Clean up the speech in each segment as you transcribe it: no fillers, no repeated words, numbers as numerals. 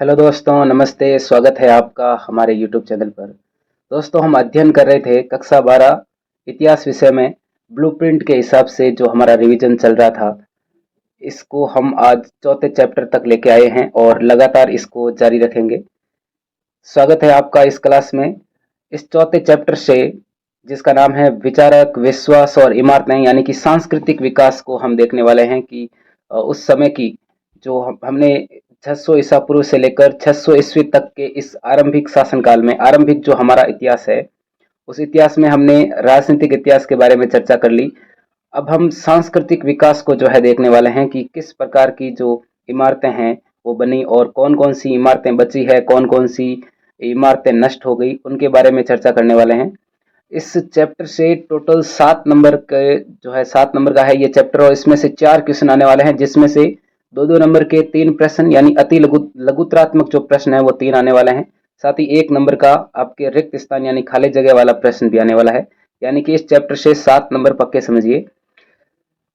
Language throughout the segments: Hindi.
हेलो दोस्तों, नमस्ते। स्वागत है आपका हमारे यूट्यूब चैनल पर। दोस्तों, हम अध्ययन कर रहे थे कक्षा 12 इतिहास विषय में ब्लूप्रिंट के हिसाब से जो हमारा रिवीजन चल रहा था। इसको हम आज चौथे चैप्टर तक लेके आए हैं और लगातार इसको जारी रखेंगे। स्वागत है आपका इस क्लास में। इस चौथे चैप्टर से, जिसका नाम है विचारक, विश्वास और इमारतें, यानी कि सांस्कृतिक विकास को हम देखने वाले हैं कि उस समय की जो हमने 600 ईसा पूर्व से लेकर 600 ईस्वी तक के इस आरंभिक शासनकाल में, आरंभिक जो हमारा इतिहास है, उस इतिहास में हमने राजनीतिक इतिहास के बारे में चर्चा कर ली। अब हम सांस्कृतिक विकास को जो है देखने वाले हैं कि किस प्रकार की जो इमारतें हैं वो बनी और कौन कौन सी इमारतें बची है, कौन कौन सी इमारतें नष्ट हो गई, उनके बारे में चर्चा करने वाले हैं। इस चैप्टर से टोटल 7 नंबर के जो है 7 नंबर का है ये चैप्टर, और इसमें से 4 क्वेश्चन आने वाले हैं, जिसमें से 2-2 नंबर के 3 प्रश्न यानी अति लघुत्रात्मक जो प्रश्न है वो 3 आने वाले हैं। साथ ही 1 नंबर का आपके रिक्त स्थान यानी खाली जगह वाला प्रश्न भी आने वाला है। यानी कि इस चैप्टर से 7 नंबर पक्के समझिए।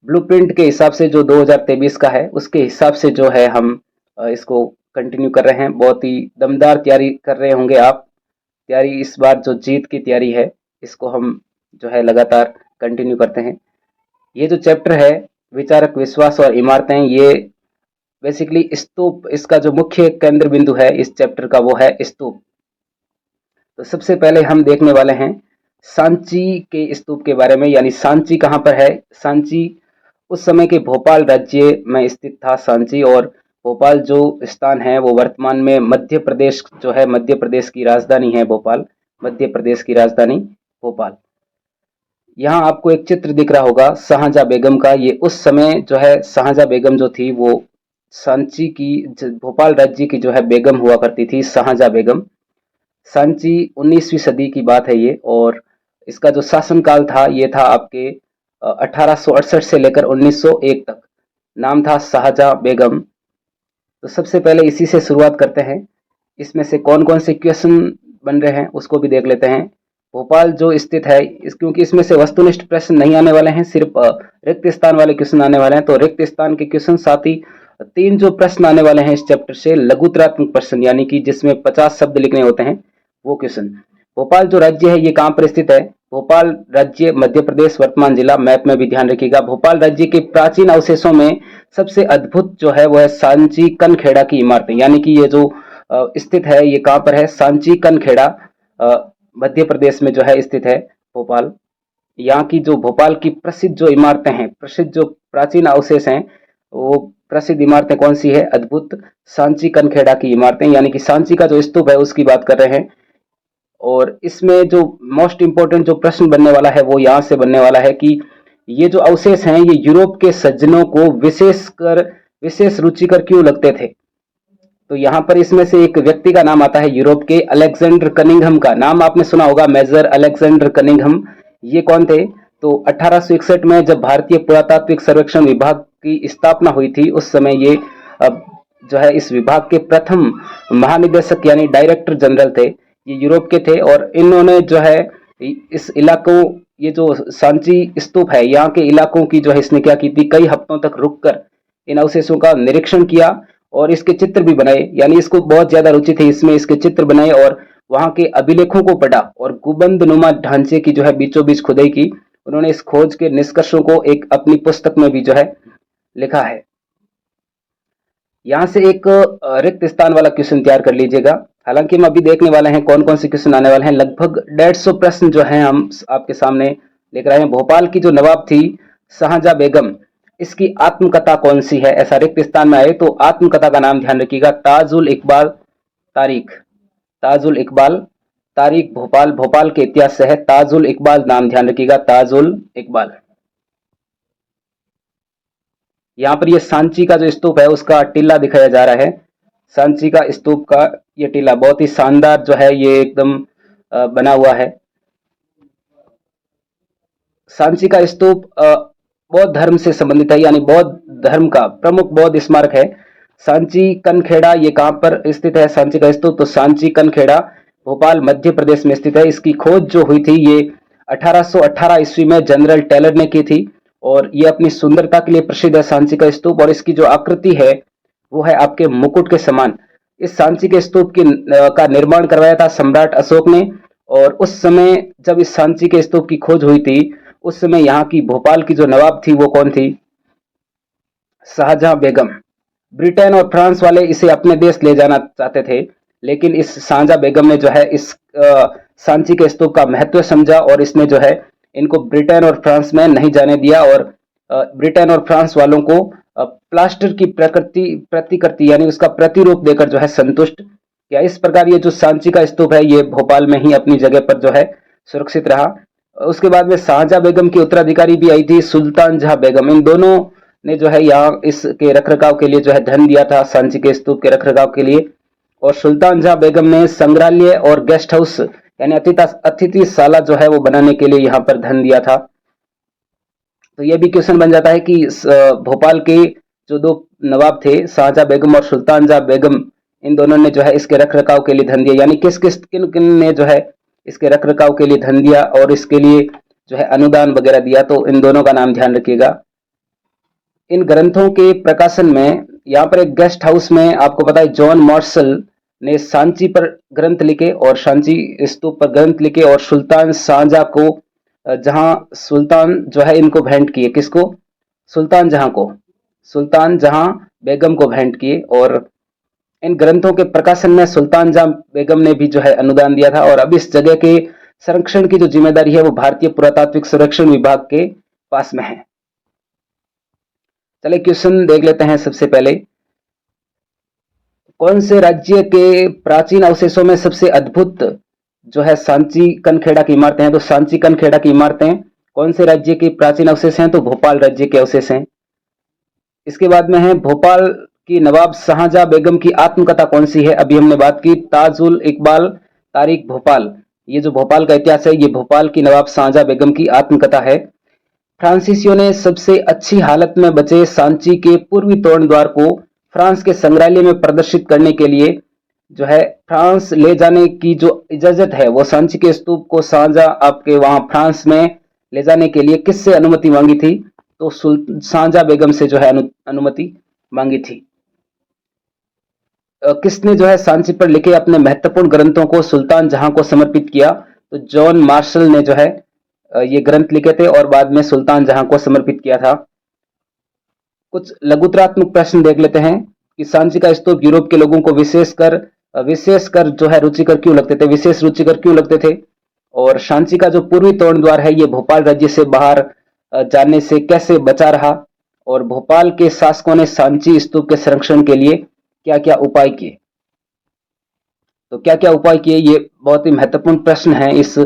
ब्लूप्रिंट के हिसाब से जो 2023 का है, उसके हिसाब से जो है हम इसको कंटिन्यू कर रहे हैं। बहुत ही दमदार तैयारी कर रहे होंगे आप। तैयारी इस बार जो जीत की तैयारी है, इसको हम जो है लगातार कंटिन्यू करते हैं। ये जो चैप्टर है विचारक, विश्वास और इमारतें, ये बेसिकली स्तूप, इसका जो मुख्य केंद्र बिंदु है इस चैप्टर का वो है स्तूप। तो सबसे पहले हम देखने वाले हैं सांची के स्तूप के बारे में। यानी सांची कहाँ पर है? सांची उस समय के भोपाल राज्य में स्थित था सांची, और भोपाल जो स्थान है वो वर्तमान में मध्य प्रदेश जो है, मध्य प्रदेश की राजधानी है भोपाल। मध्य प्रदेश की राजधानी भोपाल। यहाँ आपको एक चित्र दिख रहा होगा शाहजहां बेगम का। ये उस समय जो है शाहजहां बेगम जो थी वो सांची की, भोपाल राज्य की जो है बेगम हुआ करती थी, शाहजहां बेगम। सांची 19वीं सदी की बात है ये, और इसका जो शासनकाल था ये था आपके 1868 से लेकर 1901 तक। नाम था शाहजहां बेगम। तो सबसे पहले इसी से शुरुआत करते हैं। इसमें से कौन कौन से क्वेश्चन बन रहे हैं उसको भी देख लेते हैं। भोपाल जो स्थित है, क्योंकि इसमें से वस्तुनिष्ठ प्रश्न नहीं आने वाले हैं, सिर्फ रिक्त स्थान वाले क्वेश्चन आने वाले हैं। तो रिक्त स्थान के क्वेश्चन, साथ ही 3 जो प्रश्न आने वाले हैं इस चैप्टर से लघुत्रात्मक प्रश्न, यानी कि जिसमें 50 शब्द लिखने होते हैं, वो क्वेश्चन। भोपाल जो राज्य है ये कहाँ पर स्थित है? भोपाल राज्य मध्य प्रदेश, वर्तमान जिला। मैप में भी ध्यान रखिएगा। भोपाल राज्य के प्राचीन अवशेषों में सबसे अद्भुत जो है वो है सांची कनखेड़ा की इमारतें। यानी कि ये जो स्थित है ये कहाँ पर है? सांची कनखेड़ा मध्य प्रदेश में जो है स्थित है भोपाल। यहाँ की जो भोपाल की प्रसिद्ध जो इमारतें हैं, प्रसिद्ध जो प्राचीन अवशेष हैं, वो प्रसिद्ध इमारतें कौन सी है? अद्भुत सांची कनखेड़ा की इमारतें, यानी कि सांची का जो स्तूप है उसकी बात कर रहे हैं। और इसमें जो मोस्ट इंपोर्टेंट जो प्रश्न बनने वाला है वो यहाँ से बनने वाला है कि ये जो अवशेष हैं ये यूरोप के सज्जनों को विशेष रुचिकर क्यों लगते थे? तो यहाँ पर इसमें से एक व्यक्ति का नाम आता है यूरोप के, अलेक्जेंडर कनिंघम का नाम आपने सुना होगा, मेजर अलेक्जेंडर कनिंघम। ये कौन थे? तो 1861 में जब भारतीय पुरातात्विक सर्वेक्षण विभाग की स्थापना हुई थी, उस समय ये जो है इस विभाग के प्रथम महानिदेशक यानी डायरेक्टर जनरल थे। ये यूरोप के थे, और इन्होंने जो है इस इलाकों, ये जो सांची स्तूप है, यहाँ के इलाकों की जो है इसने क्या की थी, कई हफ्तों तक रुककर इन अवशेषों का निरीक्षण किया और इसके चित्र भी बनाए। यानी इसको बहुत ज्यादा रुचि थी इसमें, इसके चित्र बनाए और वहां के अभिलेखों को पढ़ा और गुबंद नुमा ढांचे की जो है बीचों बीच खुदाई की। उन्होंने इस खोज के निष्कर्षों को एक अपनी पुस्तक में भी जो है लिखा है। यहाँ से एक रिक्त स्थान वाला क्वेश्चन तैयार कर लीजिएगा। हालांकि हम अभी देखने वाले हैं कौन कौन से क्वेश्चन आने वाले हैं। लगभग 150 प्रश्न जो हैं हम आपके सामने लेकर आए हैं। भोपाल की जो नवाब थी शाहजहां बेगम, इसकी आत्मकथा कौन सी है? ऐसा रिक्त स्थान में आए तो आत्मकथा का नाम ध्यान रखिएगा, ताजुल इकबाल तारीख। ताजुल इकबाल तारीख भोपाल, भोपाल के इतिहास से है। ताजुल इकबाल नाम ध्यान रखिएगा, ताजुल इकबाल। यहाँ पर ये सांची का जो स्तूप है उसका टीला दिखाया जा रहा है। सांची का स्तूप का ये टीला बहुत ही शानदार जो है, ये एकदम बना हुआ है। सांची का स्तूप बौद्ध धर्म से संबंधित है, यानी बौद्ध धर्म का प्रमुख बौद्ध स्मारक है। सांची कनखेड़ा ये कहाँ पर स्थित है सांची का स्तूप? तो सांची कनखेड़ा भोपाल मध्य प्रदेश में स्थित है। इसकी खोज जो हुई थी ये 1818 ईस्वी में जनरल टेलर ने की थी, और ये अपनी सुंदरता के लिए प्रसिद्ध है सांची का स्तूप। और इसकी जो आकृति है वो है आपके मुकुट के समान। इस सांची के स्तूप का निर्माण करवाया था सम्राट अशोक ने। और उस समय जब इस सांची के स्तूप की खोज हुई थी, उस समय यहाँ की भोपाल की जो नवाब थी वो कौन थी? शाहजहां बेगम। ब्रिटेन और फ्रांस वाले इसे अपने देश ले जाना चाहते थे, लेकिन इस शाहजहां बेगम ने जो है इस सांची के स्तूप का महत्व समझा और इसने जो है इनको ब्रिटेन और फ्रांस में नहीं जाने दिया। और ब्रिटेन और फ्रांस वालों को प्लास्टर की प्रतिकृति यानी उसका प्रतिरूप देकर जो है संतुष्ट किया। इस प्रकार ये जो सांची का स्तूप है ये भोपाल में ही अपनी जगह पर जो है सुरक्षित रहा। उसके बाद में शाहजहां बेगम की उत्तराधिकारी भी आई थी सुल्तान जहां बेगम। इन दोनों ने जो है यहाँ इसके रखरखाव के लिए जो है धन दिया था, सांची के स्तूप के रखरखाव के लिए। और सुल्तान जहां बेगम ने संग्रहालय और गेस्ट हाउस यानी अतिथिशाला जो है वो बनाने के लिए यहाँ पर धन दिया था। तो ये भी क्वेश्चन बन जाता है कि भोपाल के जो दो नवाब थे शाहजहां बेगम और सुल्तान जहां बेगम, इन दोनों ने जो है इसके रखरखाव के लिए धन दिया, यानी किन किन ने जो है इसके रखरखाव के लिए धन दिया और इसके लिए जो है अनुदान वगैरह दिया, तो इन दोनों का नाम ध्यान रखिएगा। इन ग्रंथों के प्रकाशन में यहाँ पर एक गेस्ट हाउस में आपको पता है जॉन मार्शल ने सांची पर ग्रंथ लिखे और सांची स्तूप पर ग्रंथ लिखे और सुल्तान शाहजहां को जहां सुल्तान जो है इनको भेंट किए। किसको? सुल्तान जहां को, सुल्तान जहां बेगम को भेंट किए। और इन ग्रंथों के प्रकाशन में सुल्तान जहां बेगम ने भी जो है अनुदान दिया था। और अब इस जगह के संरक्षण की जो जिम्मेदारी है वो भारतीय पुरातात्विक संरक्षण विभाग के पास में है। चलिए क्वेश्चन देख लेते हैं। सबसे पहले, कौन से राज्य के प्राचीन अवशेषों में सबसे अद्भुत जो है सांची कनखेड़ा की इमारतें हैं? तो सांची कनखेड़ा की इमारतें कौन से राज्य के प्राचीन अवशेष हैं? तो भोपाल राज्य के अवशेष हैं। इसके बाद में है भोपाल की नवाब शाहजहां बेगम की आत्मकथा कौन सी है? अभी हमने बात की ताजुल इकबाल तारीख भोपाल। ये जो भोपाल का इतिहास है ये भोपाल की नवाब शाहजहां बेगम की आत्मकथा है। फ्रांसीसियों ने सबसे अच्छी हालत में बचे सांची के पूर्वी तोरण द्वार को फ्रांस के संग्रहालय में प्रदर्शित करने के लिए जो है फ्रांस ले जाने की जो इजाजत है वो सांची के स्तूप को शाहजहां आपके वहां फ्रांस में ले जाने के लिए किससे अनुमति मांगी थी? तो शाहजहां बेगम से जो है अनुमति मांगी थी। किसने जो है सांची पर लिखे अपने महत्वपूर्ण ग्रंथों को सुल्तान जहां को समर्पित किया? तो जॉन मार्शल ने जो है ये ग्रंथ लिखे थे और बाद में सुल्तान जहां को समर्पित किया था। कुछ लघुतरात्मक प्रश्न देख लेते हैं कि सांची का स्तूप यूरोप के लोगों को विशेषकर जो है रुचिकर क्यों लगते थे, विशेष रुचिकर क्यों लगते थे? और सांची का जो पूर्वी तोरण द्वार है ये भोपाल राज्य से बाहर जाने से कैसे बचा रहा? और भोपाल के शासकों ने सांची स्तूप के संरक्षण के लिए क्या क्या उपाय किए? तो क्या क्या उपाय किए ये बहुत ही महत्वपूर्ण प्रश्न है इस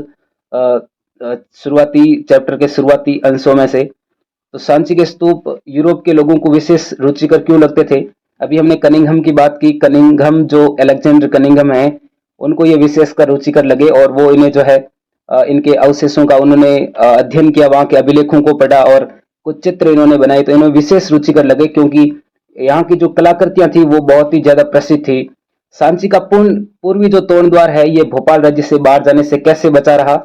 शुरुआती चैप्टर के शुरुआती अंशों में से। तो सांची के स्तूप यूरोप के लोगों को विशेष रुचिकर क्यों लगते थे? अभी हमने कनिंघम की बात की। कनिंघम जो अलेक्जेंडर कनिंघम है उनको ये विशेषकर रुचिकर लगे और वो इन्हें जो है इनके अवशेषों का उन्होंने अध्ययन किया, वहां के अभिलेखों को पढ़ा और कुछ चित्र इन्होंने बनाए तो इन्हें विशेष रुचिकर लगे क्योंकि यहाँ की जो कलाकृतियां थी वो बहुत ही ज्यादा प्रसिद्ध थी। सांची का पूर्वी जो तोरण द्वार है ये भोपाल राज्य से बाहर जाने से कैसे बचा रहा?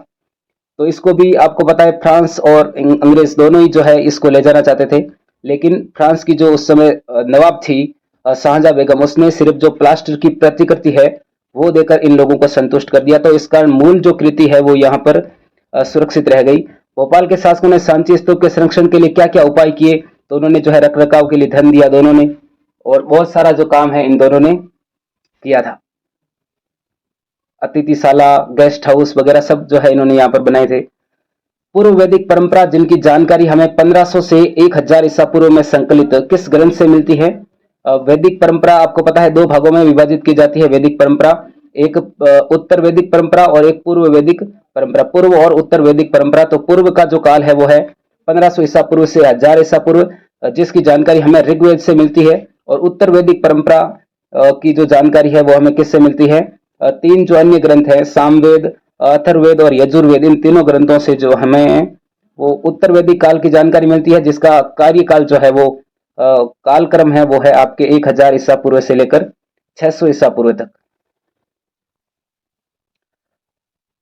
तो इसको भी आपको पता है फ्रांस और अंग्रेज दोनों ही जो है इसको ले जाना चाहते थे, लेकिन फ्रांस की जो उस समय नवाब थी शाहजहां बेगम, उसने सिर्फ जो प्लास्टर की प्रतिकृति है वो देकर इन लोगों को संतुष्ट कर दिया। तो इस कारण मूल जो कृति है वो यहाँ पर सुरक्षित रह गई। भोपाल के शासकों ने सांची स्तूप के संरक्षण के लिए क्या क्या उपाय किए? तो उन्होंने जो है रख रखाव के लिए धन दिया दोनों ने, और बहुत सारा जो काम है इन दोनों ने किया था। अतिथिशाला, गेस्ट हाउस वगैरह सब जो है इन्होंने यहाँ पर बनाए थे। पूर्व वैदिक परंपरा जिनकी जानकारी हमें 1500 से 1000 ईसा पूर्व में संकलित किस ग्रंथ से मिलती है? वैदिक परंपरा आपको पता है दो भागों में विभाजित की जाती है वैदिक परंपरा, एक उत्तर वैदिक परंपरा और एक पूर्व वैदिक परंपरा। पूर्व और उत्तर वैदिक परंपरा, तो पूर्व का जो काल है वो है 1500 ईसा पूर्व से 1000 ईसा पूर्व, जिसकी जानकारी हमें ऋग्वेद से मिलती है। और उत्तर वैदिक परंपरा की जो जानकारी है वो हमें किससे मिलती है? तीन जो अन्य ग्रंथ है सामवेद, अथर्ववेद और यजुर्वेद, इन तीनों ग्रंथों से जो हमें वो उत्तर वैदिक काल की जानकारी मिलती है, जिसका कार्यकाल जो है वो कालक्रम है वो है आपके 1000 ईसा पूर्व से लेकर 600 ईसा पूर्व तक।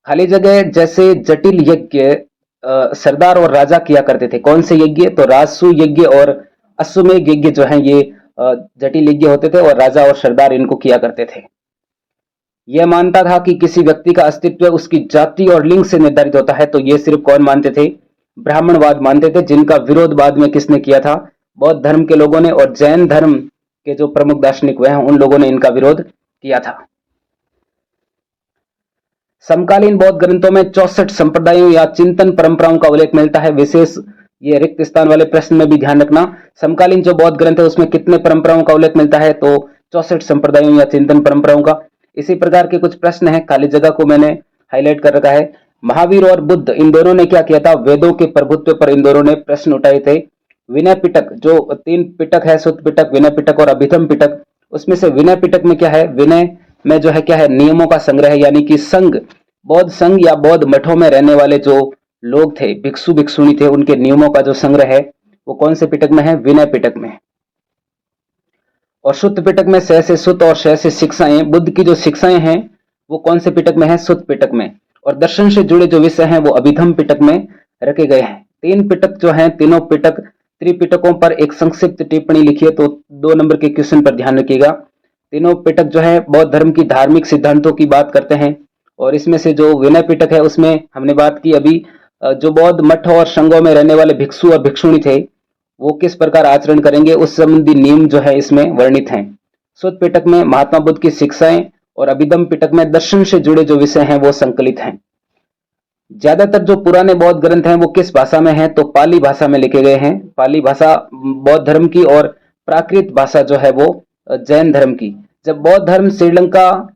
खाली जगह जैसे जटिल यज्ञ सरदार और राजा किया करते थे, कौन से यज्ञ? तो राजसु यज्ञ और अश्वमेध यज्ञ जो है ये जटिल होते थे और राजा और सरदार इनको किया करते थे। यह मानता था कि किसी व्यक्ति का अस्तित्व उसकी जाति और लिंग से निर्धारित होता है। तो ये सिर्फ कौन मानते थे? ब्राह्मणवाद मानते थे, जिनका विरोध बाद में किसने किया था? बौद्ध धर्म के लोगों ने, और जैन धर्म के जो प्रमुख दार्शनिक हुए हैं उन लोगों ने इनका विरोध किया था। समकालीन बौद्ध ग्रंथों में 64 संप्रदायों या चिंतन परंपराओं का उल्लेख मिलता है। विशेष ये रिक्त स्थान वाले प्रश्न में भी ध्यान रखना, समकालीन जो बौद्ध ग्रंथ है उसमें कितने परंपराओं का उल्लेख मिलता है? तो 64 संप्रदायों या चिंतन परंपराओं का। इसी प्रकार के कुछ प्रश्न हैं, खाली जगह को मैंने हाईलाइट कर रखा है। महावीर और बुद्ध इन दोनों ने क्या किया था? वेदों के प्रभुत्व पर इन दोनों ने प्रश्न उठाए थे। विनय पिटक, जो 3 पिटक है, सुत्त पिटक, विनय पिटक और अभिधम पिटक, उसमें से विनय पिटक में क्या है? विनय में जो है क्या है? नियमों का संग्रह है, यानी कि संघ, बौद्ध संघ या बौद्ध मठों में रहने वाले जो लोग थे, भिक्षु भिक्षुणी थे, उनके नियमों का जो संग्रह है वो कौन से पिटक में है? विनय पिटक में। और सुत्त पिटक में स से सुत्त और श से शिक्षाएं, बुद्ध की जो शिक्षाएं हैं वो कौन से पिटक में है? सुत्त पिटक में। और दर्शन से जुड़े जो विषय हैं वो अभिधम पिटक में रखे गए हैं। 3 पिटक जो हैं, तीनों पिटक त्रिपिटकों पर एक संक्षिप्त टिप्पणी लिखिए। तो 2 नंबर के क्वेश्चन पर ध्यान रखिएगा। तीनों पिटक जो है बौद्ध धर्म की धार्मिक सिद्धांतों की बात करते हैं। और इसमें से जो विनय पिटक है उसमें हमने बात की अभी, जो बौद्ध मठ और संघों में रहने वाले भिक्षु और भिक्षुणी थे वो किस प्रकार आचरण करेंगे उस संबंधी नियम जो है इसमें वर्णित हैं। सुत्त पिटक में महात्मा बुद्ध की शिक्षाएं और अभिधम पिटक में दर्शन से जुड़े जो विषय हैं वो संकलित हैं। ज्यादातर जो पुराने बौद्ध ग्रंथ हैं वो किस भाषा में हैं? तो पाली भाषा में लिखे गए हैं। पाली भाषा बौद्ध धर्म की और प्राकृत भाषा जो है वो जैन धर्म की। जब बौद्ध धर्म श्रीलंका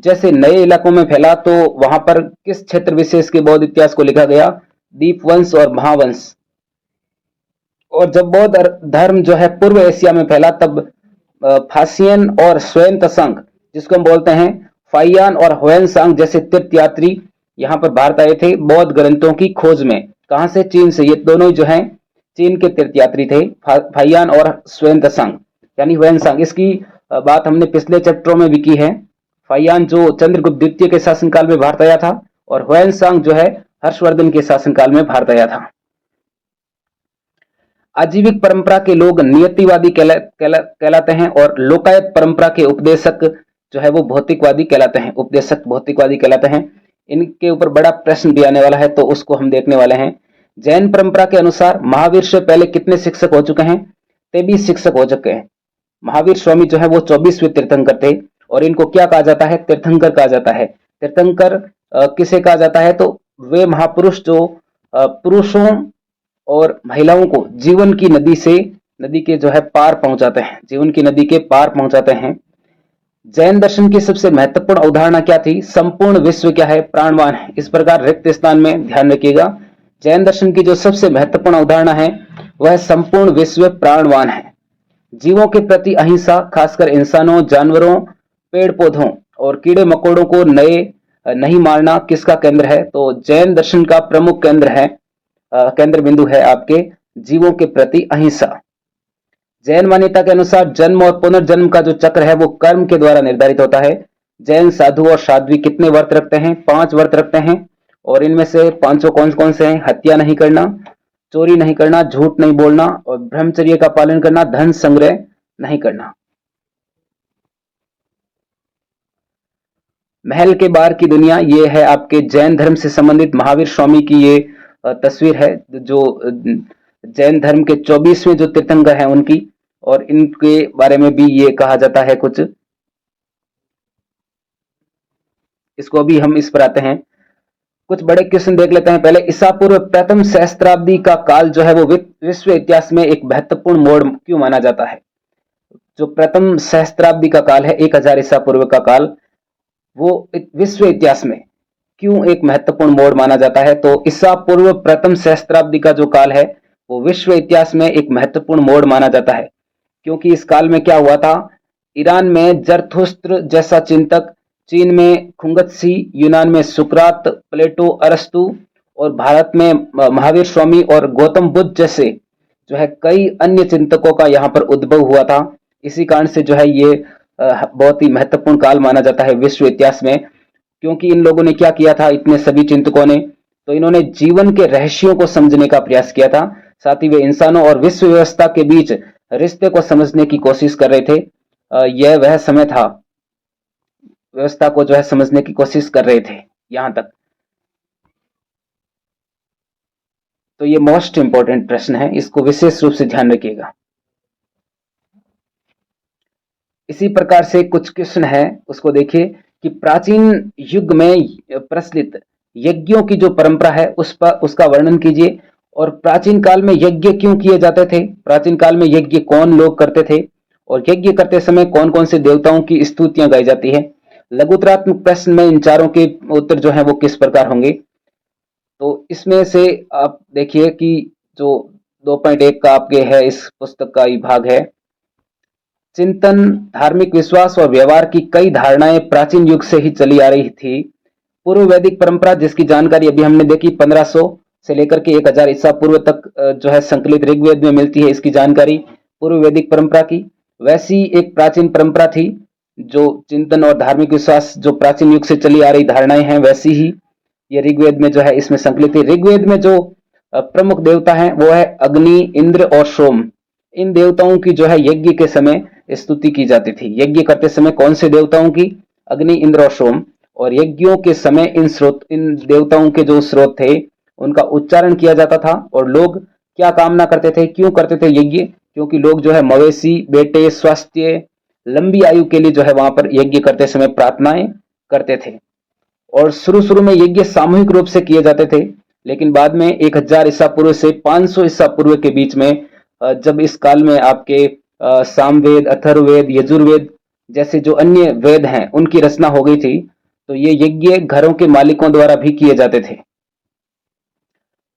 जैसे नए इलाकों में फैला तो वहां पर किस क्षेत्र विशेष के बौद्ध इतिहास को लिखा गया? दीपवंश और महावंश। और जब बौद्ध धर्म जो है पूर्व एशिया में फैला तब फासियन और स्वयं तसंग, जिसको हम बोलते हैं फाइयान और ह्वेनसांग जैसे तीर्थयात्री यहाँ पर भारत आए थे बौद्ध ग्रंथों की खोज में। कहां से? चीन से। ये दोनों जो हैं चीन के तीर्थयात्री थे, फाइयान और स्वयं तसंग यानी ह्वेनसांग। इसकी बात हमने पिछले चैप्टरों में भी की है। फाइयान जो चंद्रगुप्त द्वितीय के शासनकाल में भारत आया था और ह्वेनसांग जो है हर्षवर्धन के शासनकाल में भारत आया था। आजीविक परंपरा के लोग नियतिवादी कहलाते हैं और लोकायत परंपरा के उपदेशक जो है वो भौतिकवादी कहलाते हैं। उपदेशक भौतिकवादी कहलाते हैं। इनके ऊपर बड़ा प्रश्न भी आने वाला है तो उसको हम देखने वाले हैं। जैन परंपरा के अनुसार महावीर से पहले कितने शिक्षक हो चुके हैं? 23 शिक्षक हो चुके हैं। महावीर स्वामी जो है वो 24वें तीर्थंकर थे और इनको क्या कहा जाता है? तीर्थंकर कहा जाता है। तीर्थंकर किसे कहा जाता है? तो वे महापुरुष जो पुरुषों और महिलाओं को जीवन की नदी के जो है पार पहुंचाते हैं, जीवन की नदी के पार पहुंचाते हैं। जैन दर्शन की सबसे महत्वपूर्ण अवधारणा क्या थी? संपूर्ण विश्व क्या है? प्राणवान है। इस प्रकार रिक्त स्थान में ध्यान रखिएगा। जैन दर्शन की जो सबसे महत्वपूर्ण अवधारणा है वह संपूर्ण विश्व प्राणवान है। जीवों के प्रति अहिंसा, खासकर इंसानों, जानवरों, पेड़ पौधों और कीड़े मकोड़ों को नहीं मारना किसका केंद्र है? तो जैन दर्शन का प्रमुख केंद्र बिंदु है आपके जीवों के प्रति अहिंसा। जैन मान्यता के अनुसार जन्म और पुनर्जन्म का जो चक्र है वो कर्म के द्वारा निर्धारित होता है। जैन साधु और साध्वी कितने व्रत रखते हैं? 5 व्रत रखते हैं और इनमें से 5 कौन कौन से हैं? हत्या नहीं करना, चोरी नहीं करना, झूठ नहीं बोलना और ब्रह्मचर्य का पालन करना, धन संग्रह नहीं करना। महल के बाहर की दुनिया, ये है आपके जैन धर्म से संबंधित महावीर स्वामी की ये तस्वीर है जो जैन धर्म के 24वें जो तीर्थंकर हैं उनकी, और इनके बारे में भी ये कहा जाता है कुछ। इसको भी हम इस पर आते हैं। कुछ बड़े क्वेश्चन देख लेते हैं। पहले, ईसा पूर्व प्रथम सहस्त्राब्दी का काल जो है वो विश्व इतिहास में एक महत्वपूर्ण मोड़ क्यों माना जाता है? जो प्रथम सहस्त्राब्दी का काल है, 1000 ईसा पूर्व का काल, वो विश्व इतिहास में क्यों एक महत्वपूर्ण मोड़ माना जाता है? तो ईसा पूर्व प्रथम सहस्त्राब्दी का जो काल है वो विश्व इतिहास में एक महत्वपूर्ण मोड़ माना जाता है, क्योंकि इस काल में क्या हुआ था? ईरान में जरथुस्त्र जैसा चिंतक, चीन में खुंगत्सी, यूनान में सुकरात, प्लेटो, अरस्तु और भारत में महावीर स्वामी और गौतम बुद्ध जैसे जो है कई अन्य चिंतकों का यहाँ पर उद्भव हुआ था। इसी कारण से जो है ये बहुत ही महत्वपूर्ण काल माना जाता है विश्व इतिहास में, क्योंकि इन लोगों ने क्या किया था? इतने सभी चिंतकों ने, तो इन्होंने जीवन के रहस्यों को समझने का प्रयास किया था। साथ ही वे इंसानों और विश्व व्यवस्था के बीच रिश्ते को समझने की कोशिश कर रहे थे। यह वह समय था, व्यवस्था को जो है समझने की कोशिश कर रहे थे यहां तक। तो ये मोस्ट इंपॉर्टेंट प्रश्न है, इसको विशेष रूप से ध्यान रखिएगा। इसी प्रकार से कुछ क्वेश्चन है, उसको देखिए कि प्राचीन युग में प्रचलित यज्ञों की जो परंपरा है उस पर उसका वर्णन कीजिए। और प्राचीन काल में यज्ञ क्यों किए जाते थे, प्राचीन काल में यज्ञ कौन लोग करते थे, और यज्ञ करते समय कौन कौन से देवताओं की स्तुतियां गाई जाती है। लघुतरात्मक प्रश्न में इन चारों के उत्तर जो है वो किस प्रकार होंगे। तो इसमें से आप देखिए कि जो 2.1 का आपके है इस पुस्तक का ही भाग है, चिंतन, धार्मिक विश्वास और व्यवहार की कई धारणाएं प्राचीन युग से ही चली आ रही थी। पूर्व वैदिक परंपरा जिसकी जानकारी अभी हमने देखी 1500 से लेकर के 1000 ईसा पूर्व तक जो है संकलित ऋग्वेद में मिलती है इसकी जानकारी पूर्व वैदिक परंपरा की। वैसी एक प्राचीन परंपरा थी जो चिंतन और धार्मिक विश्वास जो प्राचीन युग से चली आ रही धारणाएं हैं वैसी ही ये ऋग्वेद में जो है इसमें संकलित है। ऋग्वेद में जो प्रमुख देवता हैं वो है अग्नि, इंद्र और सोम। इन देवताओं की जो है यज्ञ के समय स्तुति की जाती थी। यज्ञ करते समय कौन से देवताओं की, अग्नि, इंद्र और सोम। और यज्ञों के समय इन देवताओं के जो स्रोत थे उनका उच्चारण किया जाता था। और लोग क्या कामना करते थे, क्यों करते थे यज्ञ, क्योंकि लोग जो है मवेशी, बेटे, स्वास्थ्य, लंबी आयु के लिए जो है वहां पर यज्ञ करते समय प्रार्थनाएं करते थे। और शुरू शुरू में यज्ञ सामूहिक रूप से किए जाते थे, लेकिन बाद में 1000 ईसा पूर्व से 500 ईसा पूर्व के बीच में जब इस काल में आपके सामवेद, अथर्ववेद, यजुर्वेद जैसे जो अन्य वेद हैं उनकी रचना हो गई थी, तो ये यज्ञ घरों के मालिकों द्वारा भी किए जाते थे।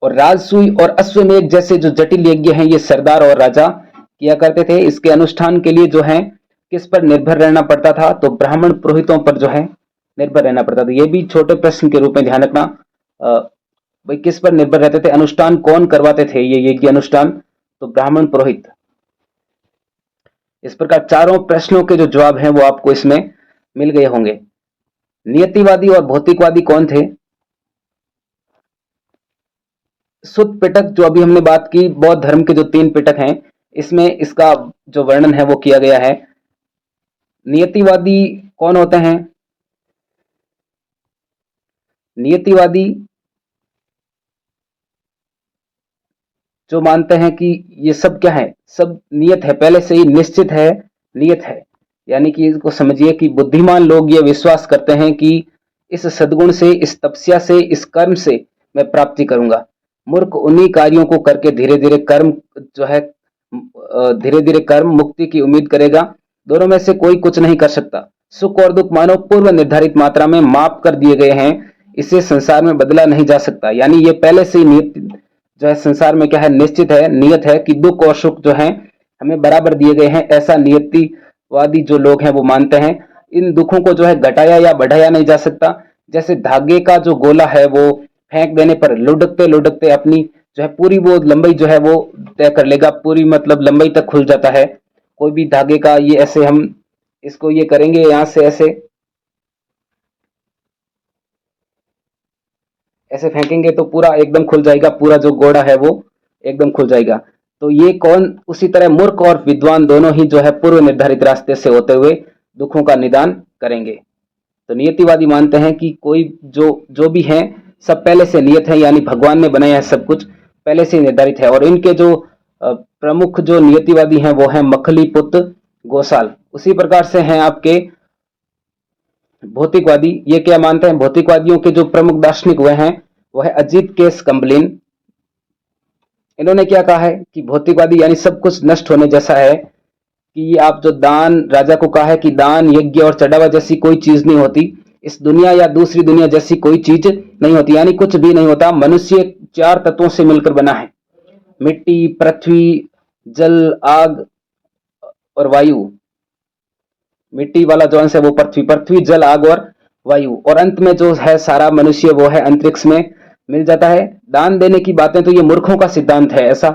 और राजसूय और अश्वमेध जैसे जो जटिल यज्ञ हैं ये सरदार और राजा किया करते थे। इसके अनुष्ठान के लिए जो है किस पर निर्भर रहना पड़ता था, तो ब्राह्मण पुरोहितों पर जो है निर्भर रहना पड़ता था। ये भी छोटे प्रश्न के रूप में ध्यान रखना, भाई किस पर निर्भर रहते थे, अनुष्ठान कौन करवाते थे ये यज्ञ अनुष्ठान, तो ब्राह्मण पुरोहित। इस प्रकार चारों प्रश्नों के जो जवाब हैं वो आपको इसमें मिल गए होंगे। नियतिवादी और भौतिकवादी कौन थे। सुत पिटक जो अभी हमने बात की, बौद्ध धर्म के जो 3 पिटक हैं इसमें इसका जो वर्णन है वो किया गया है। नियतिवादी कौन होते हैं, नियतिवादी जो मानते हैं कि ये सब क्या है, सब नियत है, पहले से ही निश्चित है, नियत है। यानी कि इसको समझिए कि बुद्धिमान लोग ये विश्वास करते हैं कि इस सद्गुण से, इस तपस्या से, इस कर्म से मैं प्राप्ति करूंगा। मूर्ख उन्हीं कार्यों को करके धीरे धीरे कर्म जो है धीरे धीरे कर्म मुक्ति की उम्मीद करेगा। दोनों में से कोई कुछ नहीं कर सकता। सुख और दुख मानव पूर्व निर्धारित मात्रा में माप कर दिए गए हैं, इसे संसार में बदला नहीं जा सकता। यानी ये पहले से ही नियत जो है संसार में क्या है, निश्चित है, नियत है कि दुख और सुख जो है हमें बराबर दिए गए हैं। ऐसा नियतिवादी जो लोग हैं वो मानते हैं। इन दुखों को जो है घटाया या बढ़ाया नहीं जा सकता। जैसे धागे का जो गोला है वो फेंक देने पर लुढ़कते लुढ़कते अपनी जो है पूरी वो लंबाई जो है वो तय कर लेगा, पूरी मतलब लंबाई तक खुल जाता है। कोई भी धागे का ये ऐसे हम इसको ये करेंगे, यहां से ऐसे ऐसे फेंकेंगे तो पूरा एकदम खुल जाएगा, पूरा जो गोड़ा है वो एकदम खुल जाएगा। तो ये कौन, उसी तरह मूर्ख और विद्वान दोनों ही जो है पूर्व निर्धारित रास्ते से होते हुए दुखों का निदान करेंगे। तो नियतिवादी मानते हैं कि कोई जो जो भी है सब पहले से नियत है, यानी भगवान ने बनाया है, सब कुछ पहले से निर्धारित है। और इनके जो प्रमुख जो नियतिवादी हैं वो हैं मखलीपुत्र गोसाल। उसी प्रकार से हैं आपके भौतिकवादी। ये क्या मानते हैं, भौतिकवादियों के जो प्रमुख दार्शनिक हुए हैं वो है अजीत केस कम्बलिन। इन्होंने क्या कहा है कि भौतिकवादी यानी सब कुछ नष्ट होने जैसा है, कि ये आप जो दान, राजा को कहा है कि दान, यज्ञ और चढ़ावा जैसी कोई चीज नहीं होती, इस दुनिया या दूसरी दुनिया जैसी कोई चीज नहीं होती, यानी कुछ भी नहीं होता। मनुष्य 4 तत्वों से मिलकर बना है, मिट्टी, पृथ्वी, जल, आग और वायु। मिट्टी वाला जो अंश है वो पृथ्वी, पृथ्वी, जल, आग और वायु, और अंत में जो है सारा मनुष्य वो है अंतरिक्ष में मिल जाता है। दान देने की बातें तो ये मूर्खों का सिद्धांत है, ऐसा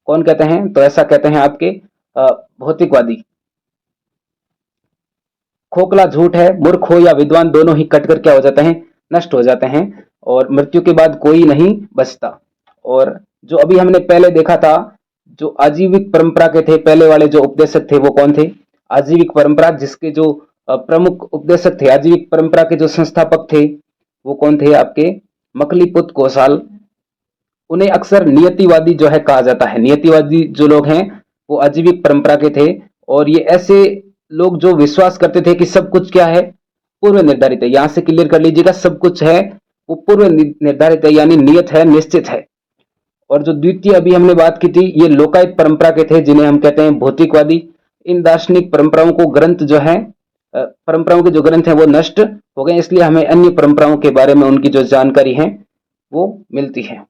कौन कहते हैं, तो ऐसा कहते हैं आपके भौतिकवादी। खोखला झूठ है, मूर्ख हो या विद्वान दोनों ही कटकर क्या हो जाते हैं, नष्ट हो जाते हैं, और मृत्यु के बाद कोई नहीं बचता। और जो अभी हमने पहले देखा था, जो आजीविक परंपरा के थे, पहले वाले जो उपदेशक थे वो कौन थे? आजीविक परंपरा, जिसके जो प्रमुख उपदेशक थे, आजीविक परंपरा के जो संस्थापक थे वो कौन थे? आपके मकलीपुत कौसाल। उन्हें अक्सर नियतिवादी जो है कहा जाता है। नियतिवादी जो लोग हैं वो आजीविक परंपरा के थे, और ये ऐसे लोग जो विश्वास करते थे कि सब कुछ क्या है? पूर्व निर्धारित है। यहां से क्लियर कर लीजिएगा, सब कुछ है वो पूर्व निर्धारित है, यानी नियत है, निश्चित है। और जो द्वितीय अभी हमने बात की थी, ये लोकायत परंपरा के थे, जिन्हें हम कहते हैं भौतिकवादी। इन दार्शनिक परंपराओं को ग्रंथ जो है, परंपराओं के जो ग्रंथ हैं वो नष्ट हो गए, इसलिए हमें अन्य परंपराओं के बारे में उनकी जो जानकारी है वो मिलती है।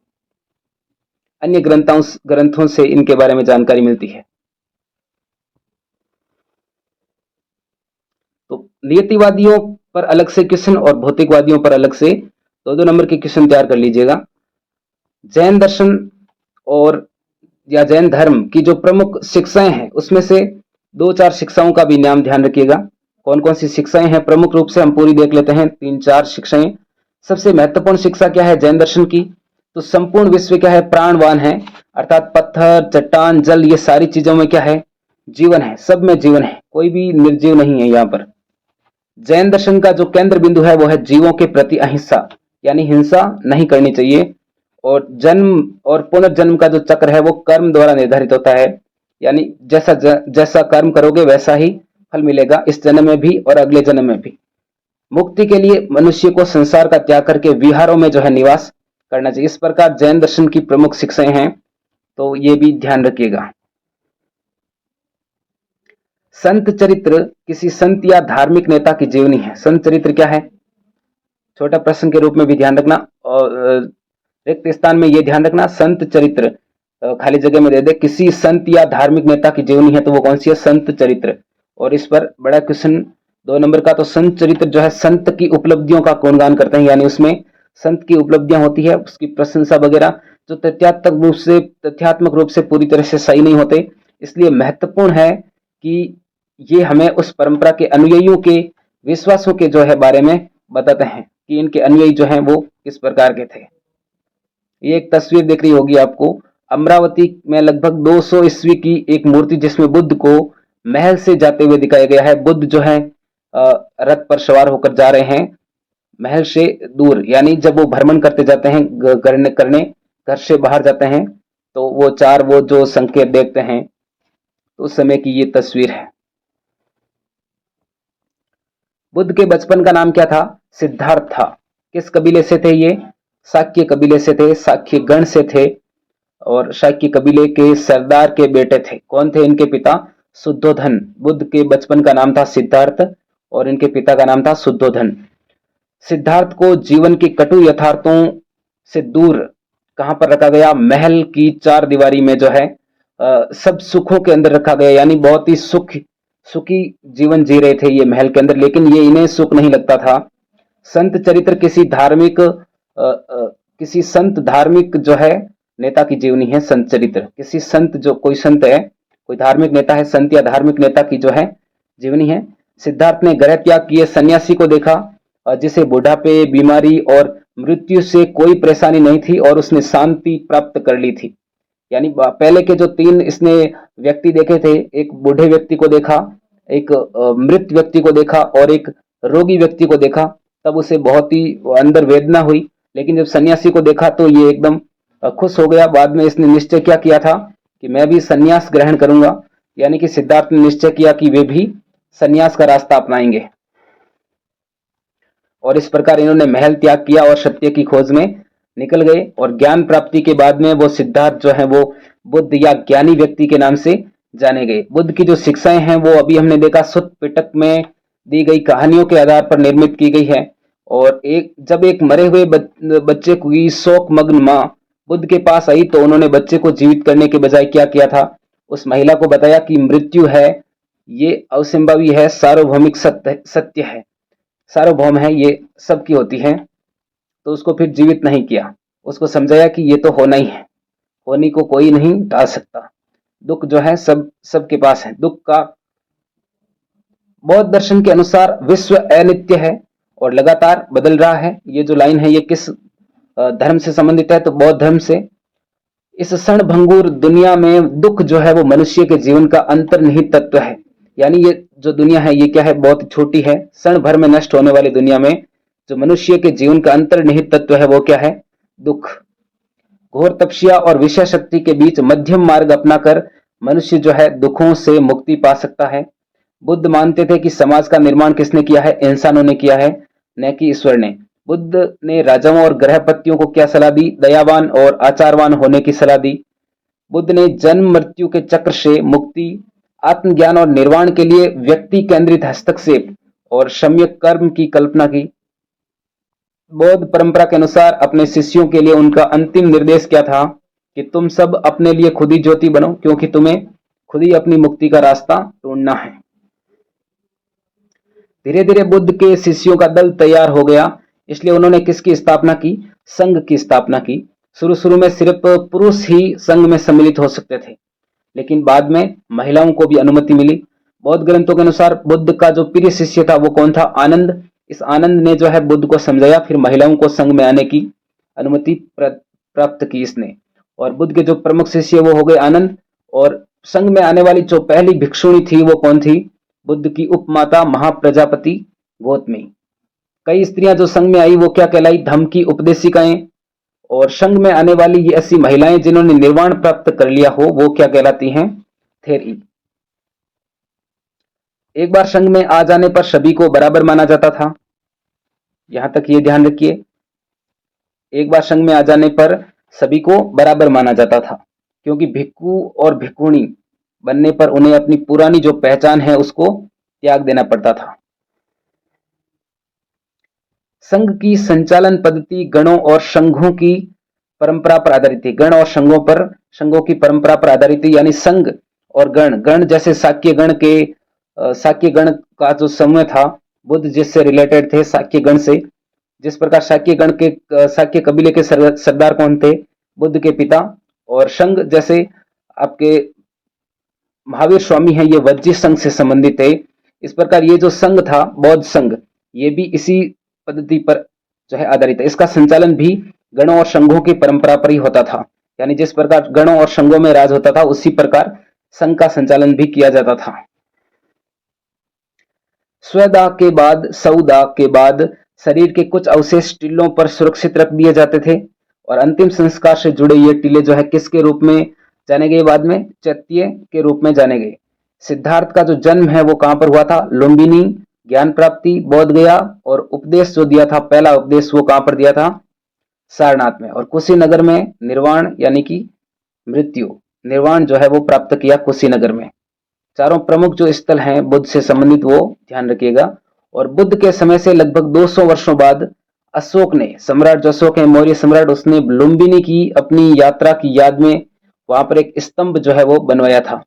अन्य ग्रंथों से इनके बारे में जानकारी मिलती है। तो नियतिवादियों पर अलग से क्वेश्चन और भौतिकवादियों पर अलग से 2-2 नंबर के क्वेश्चन तैयार कर लीजिएगा। जैन दर्शन और या जैन धर्म की जो प्रमुख शिक्षाएं हैं उसमें से 2-4 शिक्षाओं का भी नाम ध्यान रखिएगा। कौन कौन सी शिक्षाएं हैं प्रमुख रूप से हम पूरी देख लेते हैं। 3-4 शिक्षाएं। सबसे महत्वपूर्ण शिक्षा क्या है जैन दर्शन की? तो संपूर्ण विश्व क्या है? प्राणवान है, अर्थात पत्थर, चट्टान, जल, ये सारी चीजों में क्या है? जीवन है, सब में जीवन है, कोई भी निर्जीव नहीं है। यहाँ पर जैन दर्शन का जो केंद्र बिंदु है वो है जीवों के प्रति अहिंसा, यानी हिंसा नहीं करनी चाहिए। और जन्म और पुनर्जन्म का जो चक्र है वो कर्म द्वारा निर्धारित होता है, यानी जैसा कर्म करोगे वैसा ही फल मिलेगा, इस जन्म में भी और अगले जन्म में भी। मुक्ति के लिए मनुष्य को संसार का त्याग करके विहारों में जो है निवास करना चाहिए। इस प्रकार जैन दर्शन की प्रमुख शिक्षाएं हैं, तो ये भी ध्यान रखिएगा। संत चरित्र किसी संत या धार्मिक नेता की जीवनी है। संत चरित्र क्या है? छोटा प्रश्न के रूप में भी ध्यान रखना, और रिक्त स्थान में ये ध्यान रखना, संत चरित्र खाली जगह में दे दे, किसी संत या धार्मिक नेता की जीवनी है तो वो कौन सी है? संत चरित्र। और इस पर बड़ा क्वेश्चन 2 नंबर का, तो संत चरित्र जो है संत की उपलब्धियों का गुणगान करते हैं, यानी उसमें संत की उपलब्धियां होती है, उसकी प्रशंसा वगैरह, जो तथ्यात्मक रूप से पूरी तरह से सही नहीं होते। इसलिए महत्वपूर्ण है कि ये हमें उस परंपरा के अनुयायियों के विश्वासों के जो है बारे में बताते हैं कि इनके अनुयायी जो हैं वो किस प्रकार के थे। ये एक तस्वीर दिख रही होगी आपको, अमरावती में लगभग 200 ईस्वी की एक मूर्ति, जिसमें बुद्ध को महल से जाते हुए दिखाया गया है। बुद्ध जो है रथ पर सवार होकर जा रहे हैं महल से दूर, यानी जब वो भ्रमण करते जाते हैं, करने घर से बाहर जाते हैं, तो वो जो संकेत देखते हैं, तो उस समय की ये तस्वीर है। बुद्ध के बचपन का नाम क्या था? सिद्धार्थ था। किस कबीले से थे ये? शाक्य कबीले से थे, शाक्य गण से थे, और शाक्य कबीले के सरदार के बेटे थे। कौन थे इनके पिता? शुद्धोधन। बुद्ध के बचपन का नाम था सिद्धार्थ और इनके पिता का नाम था शुद्धोधन। सिद्धार्थ को जीवन की कटु यथार्थों से दूर कहां पर रखा गया? महल की 4 दीवारी में जो है सब सुखों के अंदर रखा गया, यानी बहुत ही सुखी जीवन जी रहे थे ये महल के अंदर, लेकिन ये इन्हें सुख नहीं लगता था। संत चरित्र किसी संत धार्मिक जो है नेता की जीवनी है। संत चरित्र किसी संत, जो कोई संत है, कोई धार्मिक नेता है, संत या धार्मिक नेता की जो है जीवनी है। सिद्धार्थ ने गृह त्याग किए, सन्यासी को देखा जिसे बुढ़ापे, बीमारी और मृत्यु से कोई परेशानी नहीं थी, और उसने शांति प्राप्त कर ली थी। यानी पहले के जो 3 इसने व्यक्ति देखे थे, एक बूढ़े व्यक्ति को देखा, एक मृत व्यक्ति को देखा और एक रोगी व्यक्ति को देखा, तब उसे बहुत ही अंदर वेदना हुई। लेकिन जब सन्यासी को देखा तो ये एकदम खुश हो गया। बाद में इसने निश्चय क्या किया था कि मैं भी सन्यास ग्रहण करूंगा, यानी कि सिद्धार्थ ने निश्चय किया कि वे भी सन्यास का रास्ता अपनाएंगे, और इस प्रकार इन्होंने महल त्याग किया और सत्य की खोज में निकल गए। और ज्ञान प्राप्ति के बाद में वो सिद्धार्थ जो है वो बुद्ध या ज्ञानी व्यक्ति के नाम से जाने गए। बुद्ध की जो शिक्षाएं हैं वो अभी हमने देखा सुत्त पिटक में दी गई कहानियों के आधार पर निर्मित की गई है। और जब एक मरे हुए बच्चे की शोक मग्न माँ बुद्ध के पास आई, तो उन्होंने बच्चे को जीवित करने के बजाय क्या किया था? उस महिला को बताया कि मृत्यु है, ये असंभवी है, सार्वभौमिक सत्य है, सार्वभौम है, ये सबकी होती है। तो उसको फिर जीवित नहीं किया, उसको समझाया कि ये तो होना ही है, होने को कोई नहीं टाल सकता, दुख जो है सबके पास है। दुख का बौद्ध दर्शन के अनुसार विश्व अनित्य है और लगातार बदल रहा है। ये जो लाइन है ये किस धर्म से संबंधित है? तो बौद्ध धर्म से। इस क्षणभंगुर दुनिया में दुख जो है वो मनुष्य के जीवन का अंतर्निहित तत्व है। यानी ये जो दुनिया है ये क्या है, बहुत छोटी है। क्षण भर में नष्ट होने वाली दुनिया में जो मनुष्य के जीवन का अंतर्निहित तत्व है वो क्या है, दुख। घोर तपस्या और विषय शक्ति के बीच मध्यम मार्ग अपनाकर मनुष्य जो है दुखों से मुक्ति पा सकता है। बुद्ध मानते थे कि समाज का निर्माण किसने किया है, इंसानों ने किया है, न कि ईश्वर ने। बुद्ध ने राजाओं और ग्रहपतियों को क्या सलाह दी, दयावान और आचारवान होने की सलाह दी। बुद्ध ने जन्म मृत्यु के चक्र से मुक्ति, आत्मज्ञान और निर्वाण के लिए व्यक्ति केंद्रित हस्तक्षेप और सम्यक कर्म की कल्पना की। बौद्ध परंपरा के अनुसार अपने शिष्यों के लिए उनका अंतिम निर्देश क्या था कि तुम सब अपने लिए खुद ही ज्योति बनो, क्योंकि तुम्हें खुद ही अपनी मुक्ति का रास्ता ढूंढना है। धीरे धीरे बुद्ध के शिष्यों का दल तैयार हो गया, इसलिए उन्होंने किसकी स्थापना की, संघ की स्थापना की। शुरू शुरू में सिर्फ पुरुष ही संघ में सम्मिलित हो सकते थे, लेकिन बाद में महिलाओं को भी अनुमति मिली। बौद्ध ग्रंथों के अनुसार बुद्ध का जो प्रिय शिष्य था वो कौन था, आनंद। इस आनंद ने जो है बुद्ध को समझाया, फिर महिलाओं को संघ में आने की अनुमति प्राप्त की इसने। और बुद्ध के जो प्रमुख शिष्य वो हो गए आनंद। और संघ में आने वाली जो पहली भिक्षुणी थी वो कौन थी, बुद्ध की उपमाता महाप्रजापति गौतमी। कई स्त्रियां जो संघ में आई वो क्या कहलाई, धम्म की उपदेशिकाएं। और संघ में आने वाली ये ऐसी महिलाएं जिन्होंने निर्वाण प्राप्त कर लिया हो वो क्या कहलाती हैं, थेरी। एक बार संघ में आ जाने पर सभी को बराबर माना जाता था, यहां तक ये ध्यान रखिए। एक बार संघ में आ जाने पर सभी को बराबर माना जाता था, क्योंकि भिक्खु और भिक्खुणी बनने पर उन्हें अपनी पुरानी जो पहचान है उसको त्याग देना पड़ता था। संघ की संचालन पद्धति गणों और संघों की परंपरा पर आधारित थी। गण और संघों की परंपरा पर आधारित थी, यानी संघ और गण जैसे शाक्य गण का जो समूह था, बुद्ध जिससे रिलेटेड थे शाक्य गण से। जिस प्रकार शाक्य कबीले के सरदार कौन थे, बुद्ध के पिता। और संघ जैसे आपके महावीर स्वामी हैं, ये वज्जी संघ से संबंधित थे। इस प्रकार ये जो संघ था बौद्ध संघ, ये भी इसी पद्धति पर जो है आधारित है। इसका संचालन भी गणों और संघों की परंपरा पर ही होता था, यानी जिस प्रकार गणों और संघों में राज होता था उसी प्रकार संघ का संचालन भी किया जाता था। स्वदाह के बाद, सौदाह के बाद शरीर के कुछ अवशेष टीलों पर सुरक्षित रख दिए जाते थे और अंतिम संस्कार से जुड़े ये टीले जो है किसके रूप में जाने गए, बाद में चैत्य के रूप में जाने गए। सिद्धार्थ का जो जन्म है वो कहां पर हुआ था, लुम्बिनी। ज्ञान प्राप्ति बोध गया, और उपदेश जो दिया था, पहला उपदेश वो कहां पर दिया था, सारनाथ में। और कुशीनगर में निर्वाण यानी कि मृत्यु, निर्वाण जो है वो प्राप्त किया कुशीनगर में। चारों प्रमुख जो स्थल हैं बुद्ध से संबंधित वो ध्यान रखिएगा। और बुद्ध के समय से लगभग 200 वर्षों बाद अशोक ने, सम्राट जो अशोक है मौर्य सम्राट, उसने लुम्बिनी की अपनी यात्रा की याद में वहां पर एक स्तंभ जो है वो बनवाया था।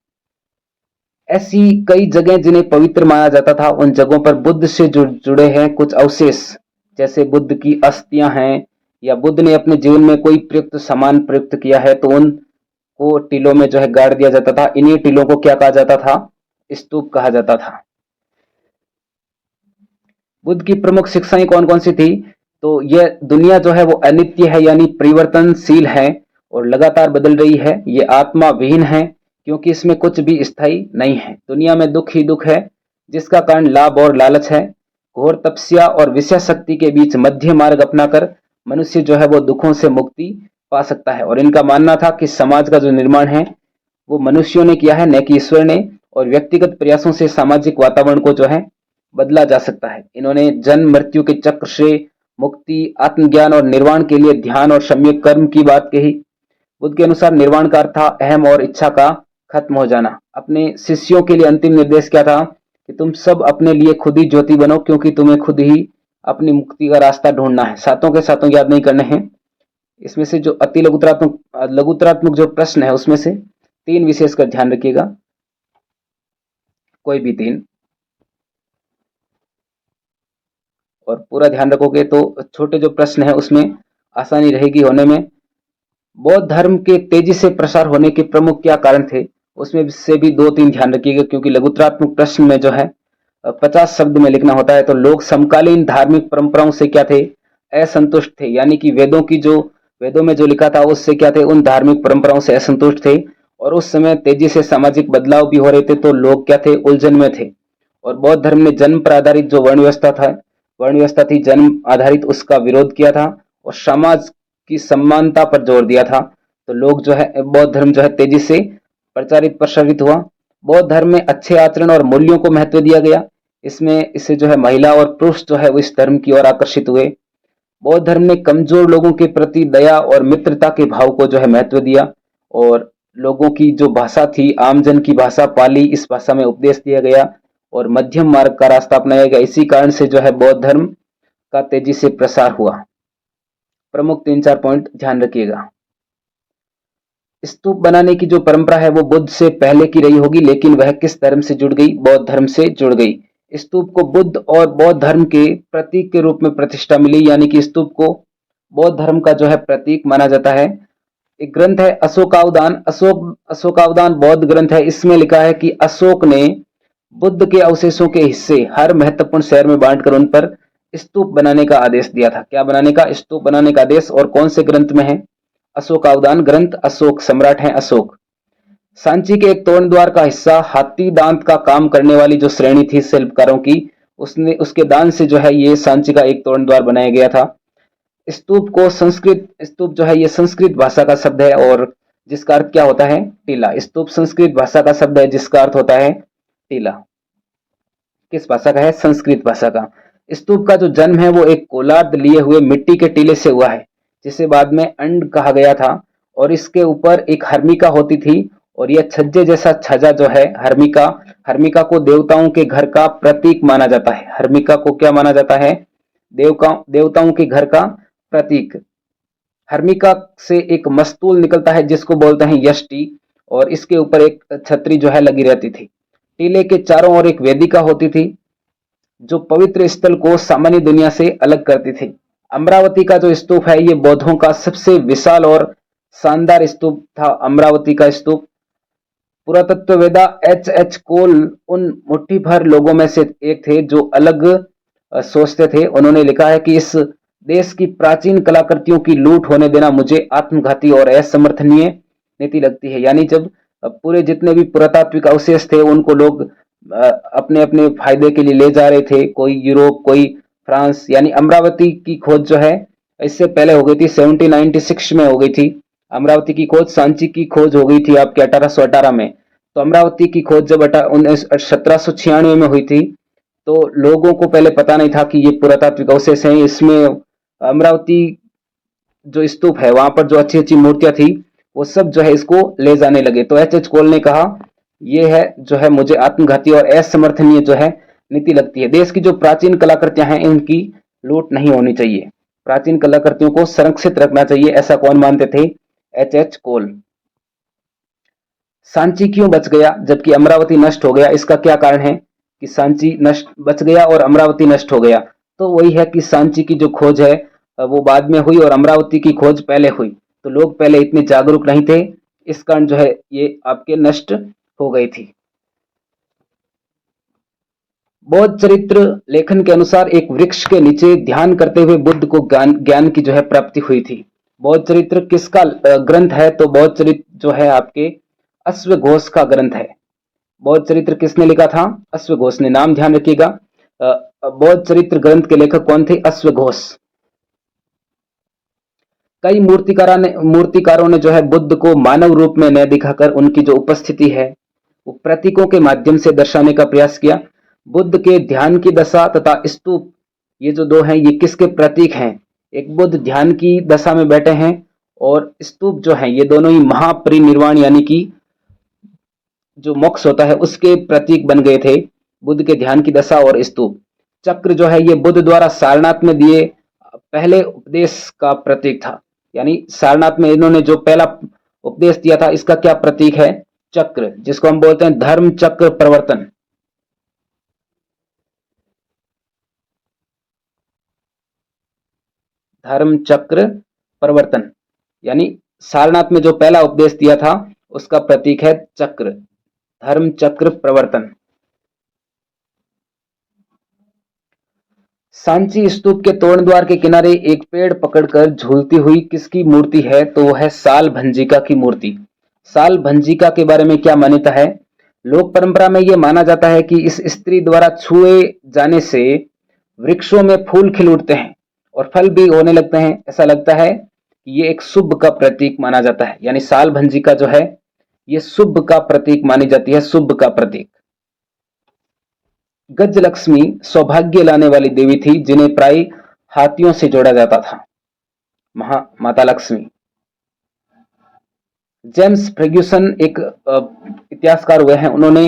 ऐसी कई जगह जिन्हें पवित्र माना जाता था, उन जगहों पर बुद्ध से जुड़े हैं कुछ अवशेष, जैसे बुद्ध की अस्थियां हैं, या बुद्ध ने अपने जीवन में कोई प्रयुक्त सामान प्रयुक्त किया है तो उनको टीलों में जो है गाड़ दिया जाता था। इन्हीं टीलों को क्या कहा जाता था, स्तूप कहा जाता था। बुद्ध की प्रमुख शिक्षाएं कौन कौन सी थी, तो यह दुनिया जो है वो अनित्य है, यानी परिवर्तनशील है और लगातार बदल रही है। ये आत्मा विहीन है, क्योंकि इसमें कुछ भी स्थायी नहीं है। दुनिया में दुख ही दुख है, जिसका कारण लाभ और लालच है। घोर तपस्या और विषय शक्ति के बीच मध्य मार्ग अपनाकर मनुष्य जो है वो दुखों से मुक्ति पा सकता है। और इनका मानना था कि समाज का जो निर्माण है वो मनुष्यों ने किया है, न कि ईश्वर ने, और व्यक्तिगत प्रयासों से सामाजिक वातावरण को जो है बदला जा सकता है। इन्होंने जन्म मृत्यु के चक्र से मुक्ति, आत्मज्ञान और निर्वाण के लिए ध्यान और सम्यक कर्म की बात कही। बुद्ध के अनुसार निर्वाण का अर्थ था अहम और इच्छा का खत्म हो जाना। अपने शिष्यों के लिए अंतिम निर्देश क्या था कि तुम सब अपने लिए खुद ही ज्योति बनो, क्योंकि तुम्हें खुद ही अपनी मुक्ति का रास्ता ढूंढना है। सातों के सातों याद नहीं करने हैं। इसमें से जो अति लघुतरात्मक जो प्रश्न है उसमें से 3 विशेषकर ध्यान रखिएगा, कोई भी 3, और पूरा ध्यान रखोगे तो छोटे जो प्रश्न है उसमें आसानी रहेगी होने में। बौद्ध धर्म के तेजी से प्रसार होने के प्रमुख क्या कारण थे, उसमें से भी 2-3 ध्यान रखिएगा, क्योंकि लघुतरात्मक प्रश्न में जो है 50 शब्द में लिखना होता है। तो लोग समकालीन धार्मिक परंपराओं से क्या थे, असंतुष्ट थे, यानी कि वेदों की जो वेदों में जो लिखा था उससे क्या थे, उन धार्मिक परंपराओं से असंतुष्ट थे। और उस समय तेजी से सामाजिक बदलाव भी हो रहे थे, तो लोग क्या थे, उलझन में थे। और बौद्ध धर्म ने जन्म पर आधारित जो वर्ण व्यवस्था थी, जन्म आधारित, उसका विरोध किया था और समाज की समानता पर जोर दिया था। तो लोग जो है, बौद्ध धर्म जो है तेजी से प्रसारित हुआ। बौद्ध धर्म में अच्छे आचरण और मूल्यों को महत्व दिया गया। इसमें इससे जो है महिला और पुरुष जो है वो इस धर्म की ओर आकर्षित हुए। बौद्ध धर्म ने कमजोर लोगों के प्रति दया और मित्रता के भाव को जो है महत्व दिया। और लोगों की जो भाषा थी, आमजन की भाषा पाली, इस भाषा में उपदेश दिया गया और मध्यम मार्ग का रास्ता अपनाया गया। इसी कारण से जो है बौद्ध धर्म का तेजी से प्रसार हुआ। प्रमुख 3-4 पॉइंट ध्यान रखिएगा। स्तूप बनाने की जो परंपरा है वो बुद्ध से पहले की रही होगी, लेकिन वह किस धर्म से जुड़ गई, बौद्ध धर्म से जुड़ गई। स्तूप को बुद्ध और बौद्ध धर्म के प्रतीक के रूप में प्रतिष्ठा मिली, यानी कि स्तूप को बौद्ध धर्म का जो है प्रतीक माना जाता है। एक ग्रंथ है अशोकावदान। अशोकावदान बौद्ध ग्रंथ है। इसमें लिखा है कि अशोक ने बुद्ध के अवशेषों के हिस्से हर महत्वपूर्ण शहर में बांटकर उन पर स्तूप बनाने का आदेश दिया था। क्या बनाने का, स्तूप बनाने का आदेश। और कौन से ग्रंथ में है, अशोकावदान ग्रंथ। अशोक सम्राट है अशोक। सांची के एक तोरण द्वार का हिस्सा हाथी दांत का काम करने वाली जो श्रेणी थी शिल्पकारों की, उसने उसके दान से जो है ये सांची का एक तोरण द्वार बनाया गया था। स्तूप जो है ये संस्कृत भाषा का शब्द है और जिसका अर्थ क्या होता है, टीला। स्तूप संस्कृत भाषा का शब्द है जिसका अर्थ होता है टीला। किस भाषा का है, संस्कृत भाषा का। स्तूप का जो जन्म है वो एक कोलार्द लिए हुए मिट्टी के टीले से हुआ है, जिसे बाद में अंड कहा गया था। और इसके ऊपर एक हर्मिका होती थी और यह छज्जे जैसा छजा जो है, हर्मिका, हर्मिका को देवताओं के घर का प्रतीक माना जाता है। हर्मिका को क्या माना जाता है, देवताओं के घर का प्रतीक। हर्मिका से एक मस्तूल निकलता है जिसको बोलते हैं यष्टि, और इसके ऊपर एक छतरी जो है लगी रहती थी। टीले के चारों ओर एक वेदिका होती थी जो पवित्र स्थल को सामान्य दुनिया से अलग करती थी। अमरावती का जो स्तूप है ये बौद्धों का सबसे विशाल और शानदार स्तूप था। अमरावती का स्तूप। पुरातत्ववेदा एच कोल उन मुट्ठी भर लोगों में से एक थे जो अलग सोचते थे। उन्होंने लिखा है कि इस देश की प्राचीन कलाकृतियों की लूट होने देना मुझे आत्मघाती और असमर्थनीय नीति लगती है। यानी जब पूरे जितने भी पुरातात्विक अवशेष थे उनको लोग अपने अपने फायदे के लिए ले जा रहे थे, कोई यूरोप, कोई फ्रांस। यानी अमरावती की खोज जो है इससे पहले हो गई थी, 1796 में हो गई थी अमरावती की खोज। सांची की खोज हो गई थी आपके 1818 में। तो अमरावती की खोज जब 1796 में हुई थी, तो लोगों को पहले पता नहीं था कि ये पुरातात्विक अवशेष हैं। इसमें अमरावती जो स्तूप है वहां पर जो अच्छी अच्छी मूर्तियां थी वो सब जो है इसको ले जाने लगे। तो एच कोल ने कहा ये है जो है मुझे आत्मघाती और असमर्थनीय जो है नीति लगती है। देश की जो प्राचीन कलाकृतियां हैं इनकी लूट नहीं होनी चाहिए, प्राचीन कलाकृतियों को संरक्षित रखना चाहिए। ऐसा कौन मानते थे, एच कोल। सांची क्यों बच गया जबकि अमरावती नष्ट हो गया, इसका क्या कारण है कि सांची नष्ट बच गया और अमरावती नष्ट हो गया। तो वही है कि सांची की जो खोज है वो बाद में हुई और अमरावती की खोज पहले हुई। तो लोग पहले इतने जागरूक नहीं थे, इस कारण जो है ये आपके नष्ट हो गई थी। बौद्ध चरित्र लेखन के अनुसार एक वृक्ष के नीचे ध्यान करते हुए बुद्ध को ज्ञान की जो है प्राप्ति हुई थी। बौद्ध चरित्र किसका ग्रंथ है, तो बौद्ध चरित्र जो है आपके अश्वघोष का ग्रंथ है। बौद्ध चरित्र किसने लिखा था, अश्वघोष ने। नाम ध्यान रखिएगा। बौद्ध चरित्र ग्रंथ के लेखक कौन थे, अश्वघोष। कई मूर्तिकारों ने जो है बुद्ध को मानव रूप में न दिखाकर उनकी जो उपस्थिति है वो प्रतीकों के माध्यम से दर्शाने का प्रयास किया। बुद्ध के ध्यान की दशा तथा स्तूप, ये जो दो हैं ये किसके प्रतीक हैं, एक बुद्ध ध्यान की दशा में बैठे हैं और स्तूप जो है ये दोनों ही महापरिनिर्वाण यानी कि जो मोक्ष होता है उसके प्रतीक बन गए थे, बुद्ध के ध्यान की दशा और स्तूप। चक्र जो है ये बुद्ध द्वारा सारनाथ में दिए पहले उपदेश का प्रतीक था। यानी सारनाथ में इन्होंने जो पहला उपदेश दिया था इसका क्या प्रतीक है, चक्र, जिसको हम बोलते हैं धर्म चक्र प्रवर्तन। धर्म चक्र प्रवर्तन यानी सारनाथ में जो पहला उपदेश दिया था उसका प्रतीक है चक्र, धर्म चक्र प्रवर्तन। सांची स्तूप के तोरण द्वार के किनारे एक पेड़ पकड़कर झूलती हुई किसकी मूर्ति है? तो वह है साल भंजिका की मूर्ति। साल भंजिका के बारे में क्या मान्यता है? लोक परंपरा में यह माना जाता है कि इस स्त्री द्वारा छुए जाने से वृक्षों में फूल खिल उठते हैं और फल भी होने लगते हैं। ऐसा लगता है कि ये एक शुभ का प्रतीक माना जाता है, यानी साल भंजिका जो है ये शुभ का प्रतीक मानी जाती है, शुभ का प्रतीक। गजलक्ष्मी सौभाग्य लाने वाली देवी थी जिन्हें प्राय हाथियों से जोड़ा जाता था। माता लक्ष्मी। जेम्स फर्ग्यूसन एक इतिहासकार हुए हैं, उन्होंने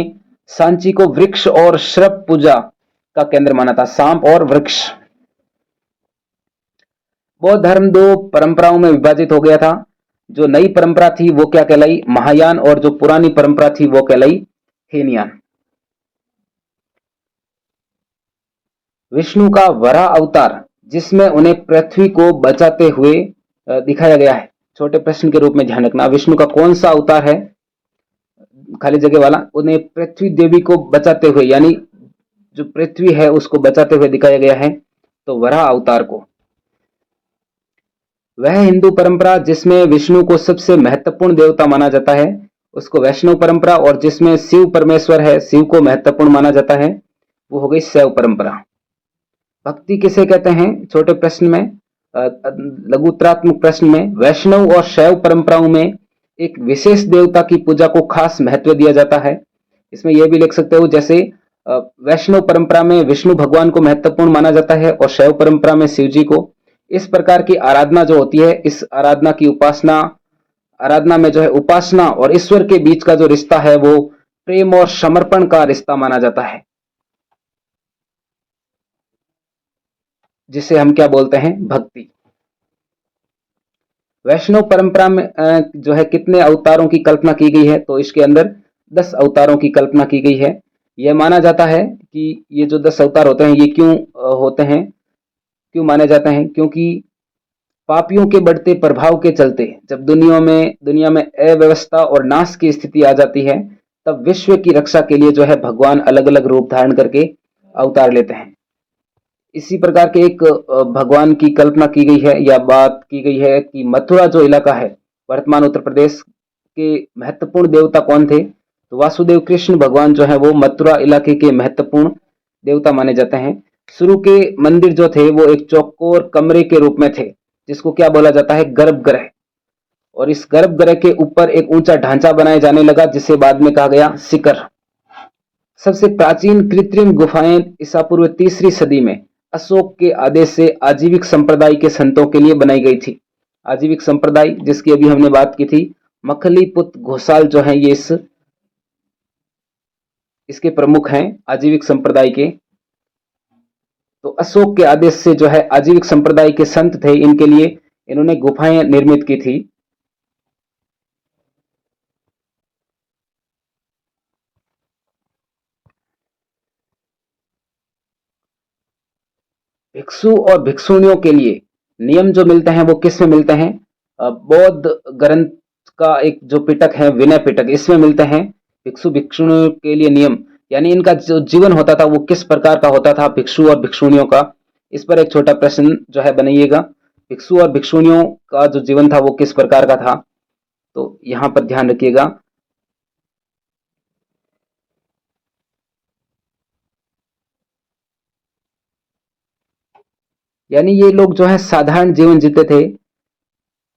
सांची को वृक्ष और श्रप पूजा का केंद्र माना था, सांप और वृक्ष। बौद्ध धर्म दो परंपराओं में विभाजित हो गया था। जो नई परंपरा थी वो क्या कहलाई? महायान, और जो पुरानी परंपरा थी वो कहलाई हीनयान। विष्णु का वराह अवतार जिसमें उन्हें पृथ्वी को बचाते हुए दिखाया गया है, छोटे प्रश्न के रूप में ध्यान रखना। विष्णु का कौन सा अवतार है? खाली जगह वाला। उन्हें पृथ्वी देवी को बचाते हुए, यानी जो पृथ्वी है उसको बचाते हुए दिखाया गया है, तो वराह अवतार को। वह हिंदू परंपरा जिसमें विष्णु को सबसे महत्वपूर्ण देवता माना जाता है उसको वैष्णव परंपरा, और जिसमें शिव परमेश्वर है, शिव को महत्वपूर्ण माना जाता है, वो हो गई शैव परंपरा। भक्ति किसे कहते हैं? छोटे प्रश्न में, लघुत्तरात्मक प्रश्न में, वैष्णव और शैव परंपराओं में एक विशेष देवता की पूजा को खास महत्व दिया जाता है। इसमें यह भी लिख सकते हो, जैसे वैष्णव परंपरा में विष्णु भगवान को महत्वपूर्ण माना जाता है और शैव परंपरा में शिव जी को। इस प्रकार की आराधना जो होती है, इस आराधना की आराधना में जो है उपासना और ईश्वर के बीच का जो रिश्ता है वो प्रेम और समर्पण का रिश्ता माना जाता है, जिसे हम क्या बोलते हैं? भक्ति। वैष्णव परंपरा में जो है कितने अवतारों की कल्पना की गई है? तो इसके अंदर 10 अवतारों की कल्पना की गई है। यह माना जाता है कि ये जो 10 अवतार होते हैं ये क्यों होते हैं, क्यों माने जाते हैं? क्योंकि पापियों के बढ़ते प्रभाव के चलते जब दुनिया में अव्यवस्था और नाश की स्थिति आ जाती है, तब विश्व की रक्षा के लिए जो है भगवान अलग अलग रूप धारण करके अवतार लेते हैं। इसी प्रकार के एक भगवान की कल्पना की गई है या बात की गई है कि मथुरा जो इलाका है वर्तमान उत्तर प्रदेश के, महत्वपूर्ण देवता कौन थे? तो वासुदेव कृष्ण भगवान जो है वो मथुरा इलाके के महत्वपूर्ण देवता माने जाते हैं। शुरू के मंदिर जो थे वो एक चौकोर कमरे के रूप में थे, जिसको क्या बोला जाता है? गर्भगृह। और इस गर्भगृह के ऊपर एक ऊंचा ढांचा बनाया जाने लगा जिसे बाद में कहा गया शिखर। सबसे प्राचीन कृत्रिम गुफाएं ईसा पूर्व 3री सदी में अशोक के आदेश से आजीविक संप्रदाय के संतों के लिए बनाई गई थी। आजीविक संप्रदाय जिसकी अभी हमने बात की थी, मखलीपुत घोषाल जो है ये इसके प्रमुख हैं आजीविक संप्रदाय के। तो अशोक के आदेश से जो है आजीविक संप्रदाय के संत थे, इनके लिए इन्होंने गुफाएं निर्मित की थी। भिक्षु और भिक्षुणियों के लिए नियम जो मिलते हैं वो किस में मिलते हैं? बौद्ध ग्रंथ का एक जो पिटक है विनय पिटक, इसमें मिलते हैं भिक्षु भिक्षुणियों के लिए नियम, यानी इनका जो जीवन होता था वो किस प्रकार का होता था भिक्षु और भिक्षुणियों का। इस पर एक छोटा प्रश्न जो है बनाइएगा, भिक्षु और भिक्षुणियों का जो जीवन था वो किस प्रकार का था, तो यहां पर ध्यान रखिएगा। यानी ये लोग जो है साधारण जीवन जीते थे,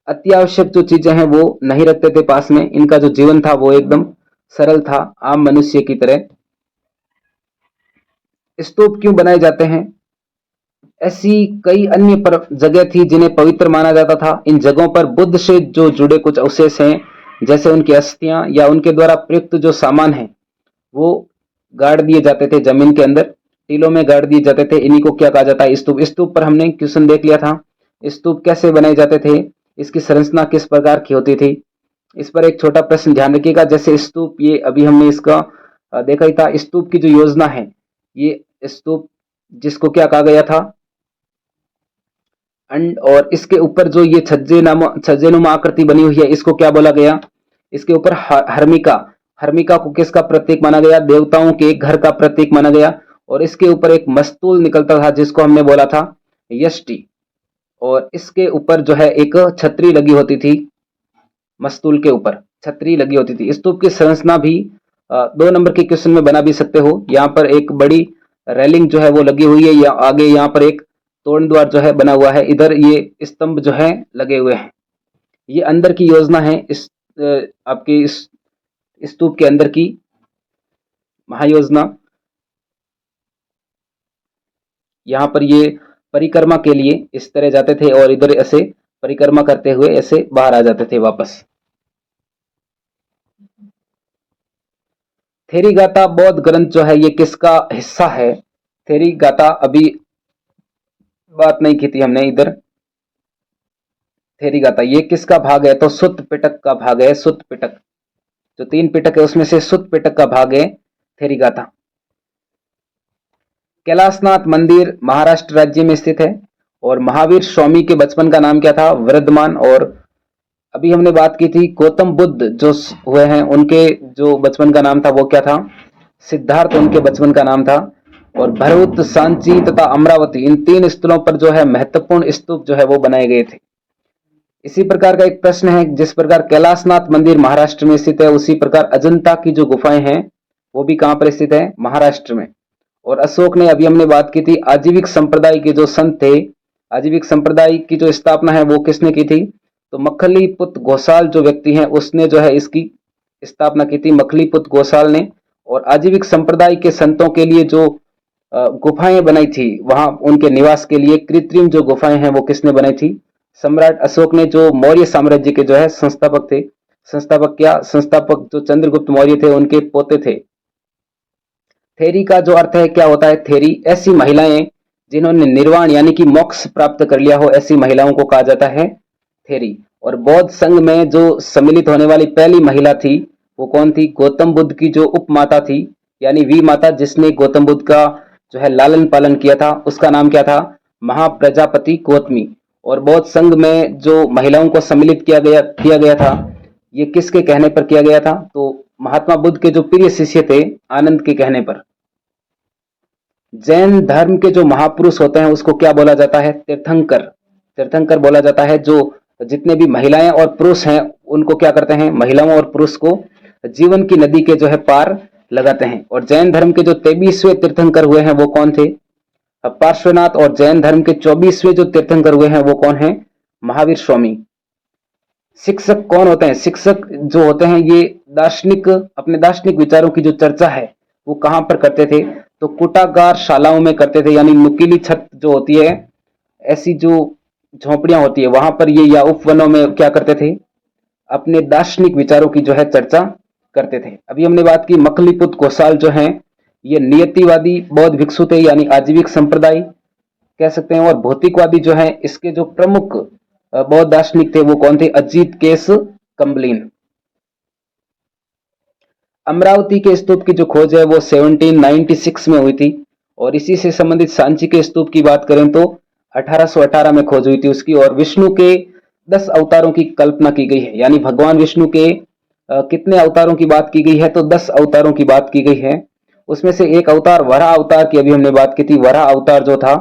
अत्यावश्यक जो चीजें हैं वो नहीं रखते थे पास में, इनका जो जीवन था वो एकदम सरल था, आम मनुष्य की तरह। स्तूप क्यों बनाए जाते हैं? ऐसी कई अन्य जगह थी जिन्हें पवित्र माना जाता था। इन जगहों पर बुद्ध से जो जुड़े कुछ अवशेष हैं, जैसे उनकी अस्थियां या उनके द्वारा प्रयुक्त जो सामान है वो गाड़ दिए जाते थे जमीन के अंदर, टीलों में गाड़ दिए जाते थे। इन्हीं को क्या कहा जाता है? स्तूप। स्तूप पर हमने क्वेश्चन देख लिया था। स्तूप कैसे बनाए जाते थे, इसकी संरचना किस प्रकार की होती थी, इस पर एक छोटा प्रश्न ध्यान रखिएगा। जैसे स्तूप, ये अभी हमने इसका देखा ही था। स्तूप की जो योजना है, ये स्तूप जिसको क्या कहा गया था? और इसके ऊपर जो ये छज्जेनुमा आकृति बनी हुई है, इसको क्या बोला गया? इसके ऊपर हर्मिका। हर्मिका को किसका प्रतीक माना गया? देवताओं के घर का प्रतीक माना गया। और इसके ऊपर एक मस्तूल निकलता था जिसको हमने बोला था यष्टि, और इसके ऊपर जो है एक छतरी लगी होती थी। मस्तूल के ऊपर छतरी लगी होती थी। स्तूप की संरचना भी 2 नंबर के क्वेश्चन में बना भी सकते हो। यहाँ पर एक बड़ी रेलिंग जो है वो लगी हुई है, या आगे यहाँ पर एक तोरण द्वार जो है बना हुआ है, इधर ये स्तंभ जो है लगे हुए हैं। ये अंदर की योजना है इस आपकी इस स्तूप के अंदर की महायोजना। यहाँ पर ये परिक्रमा के लिए इस तरह जाते थे और इधर ऐसे परिक्रमा करते हुए ऐसे बाहर आ जाते थे वापस। थेरी गाथा बौद्ध ग्रंथ जो है ये किसका हिस्सा है? थेरी गाथा अभी बात नहीं की थी हमने इधर। थेरी गाथा ये किसका भाग है? तो सुत्त पिटक का भाग है। सुत्त पिटक, जो 3 पिटक है उसमें से सुत्त पिटक का भाग है थेरी गाथा। कैलाशनाथ मंदिर महाराष्ट्र राज्य में स्थित है, और महावीर स्वामी के बचपन का नाम क्या था? वृद्धमान। और अभी हमने बात की थी गौतम बुद्ध जो हुए हैं उनके जो बचपन का नाम था वो क्या था? सिद्धार्थ उनके बचपन का नाम था। और भरूच, सांची तथा अमरावती, इन 3 स्थलों पर जो है महत्वपूर्ण स्तूप जो है वो बनाए गए थे। इसी प्रकार का एक प्रश्न है, जिस प्रकार कैलाशनाथ मंदिर महाराष्ट्र में स्थित है उसी प्रकार अजंता की जो गुफाएं हैं वो भी कहां पर स्थित है? महाराष्ट्र में। और अशोक ने, अभी हमने बात की थी आजीविक संप्रदाय के जो संत थे, आजीविक संप्रदाय की जो स्थापना है वो किसने की थी? तो मखलीपुत घोषाल जो व्यक्ति हैं उसने जो है इसकी स्थापना की थी, मखलीपुत घोषाल ने। और आजीविक संप्रदाय के संतों के लिए जो गुफाएं बनाई थी, वहां उनके निवास के लिए कृत्रिम जो गुफाएं हैं वो किसने बनाई थी? सम्राट अशोक ने, जो मौर्य साम्राज्य के जो है संस्थापक थे। संस्थापक जो चंद्रगुप्त मौर्य थे उनके पोते थे। थेरी का जो अर्थ है क्या होता है? थेरी ऐसी महिलाएं जिन्होंने निर्वाण यानी कि मोक्ष प्राप्त कर लिया हो, ऐसी महिलाओं को कहा जाता है थेरी। और बौद्ध संघ में जो सम्मिलित होने वाली पहली महिला थी वो कौन थी? गौतम बुद्ध की जो उपमाता थी, यानी वी माता, जिसने गौतम बुद्ध का जो है लालन पालन किया था, उसका नाम क्या था? महाप्रजापति गौतमी। और बौद्ध संघ में जो महिलाओं को सम्मिलित किया गया था, ये किसके कहने पर किया गया था? तो महात्मा बुद्ध के जो प्रिय शिष्य थे आनंद के कहने पर। जैन धर्म के जो महापुरुष होते हैं उसको क्या बोला जाता है? तीर्थंकर। तीर्थंकर बोला जाता है। जो जितने भी महिलाएं और पुरुष हैं उनको क्या करते हैं? महिलाओं और पुरुष को जीवन की नदी के जो है पार लगाते हैं। और जैन धर्म के जो 23वें तीर्थंकर हुए हैं वो कौन थे? पार्श्वनाथ। और जैन धर्म के 24वें जो तीर्थंकर हुए हैं वो कौन है? महावीर स्वामी। शिक्षक कौन होते हैं? शिक्षक जो होते हैं ये दार्शनिक, अपने दार्शनिक विचारों की जो चर्चा है वो कहां पर करते थे? तो कुटागार शालाओं में करते थे, यानी नुकीली छत जो होती है, ऐसी जो झोपड़ियां होती है वहां पर ये, या उपवनों में क्या करते थे? अपने दार्शनिक विचारों की जो है चर्चा करते थे। अभी हमने बात की मखलीपुत घोषाल जो हैं ये नियतिवादी बौद्ध भिक्षु थे, यानी आजीविक संप्रदाय कह सकते हैं। और भौतिकवादी जो है इसके जो प्रमुख बौद्ध दार्शनिक थे वो कौन थे? अजीत केस कम्बलीन। अमरावती के स्तूप की जो खोज है वो 1796 में हुई थी। और इसी से संबंधित सांची के स्तूप की बात करें तो 1818 में खोज हुई थी उसकी। और विष्णु के 10 अवतारों की कल्पना की गई है, यानी भगवान विष्णु के कितने अवतारों की बात की गई है? तो 10 अवतारों की बात की गई है। उसमें से एक अवतार वराह अवतार की अभी हमने बात की थी। वराह अवतार जो था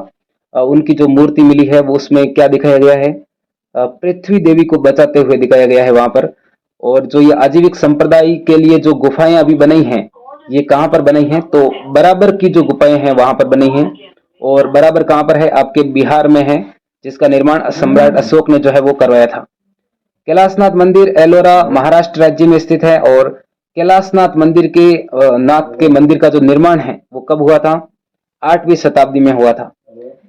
उनकी जो मूर्ति मिली है वो उसमें क्या दिखाया गया है? पृथ्वी देवी को बचाते हुए दिखाया गया है वहां पर। और जो ये आजीविक संप्रदाय के लिए जो गुफाएं अभी बनाई हैं ये कहां पर बनाई हैं? तो बराबर की जो गुफाएं हैं वहां पर बनी हैं। और बराबर कहां पर है? आपके बिहार में है, जिसका निर्माण सम्राट अशोक ने जो है वो करवाया था। कैलाशनाथ मंदिर एलोरा महाराष्ट्र राज्य में स्थित है। और कैलाशनाथ मंदिर के नाथ के मंदिर का जो निर्माण है वो कब हुआ था? 8वीं शताब्दी में हुआ था।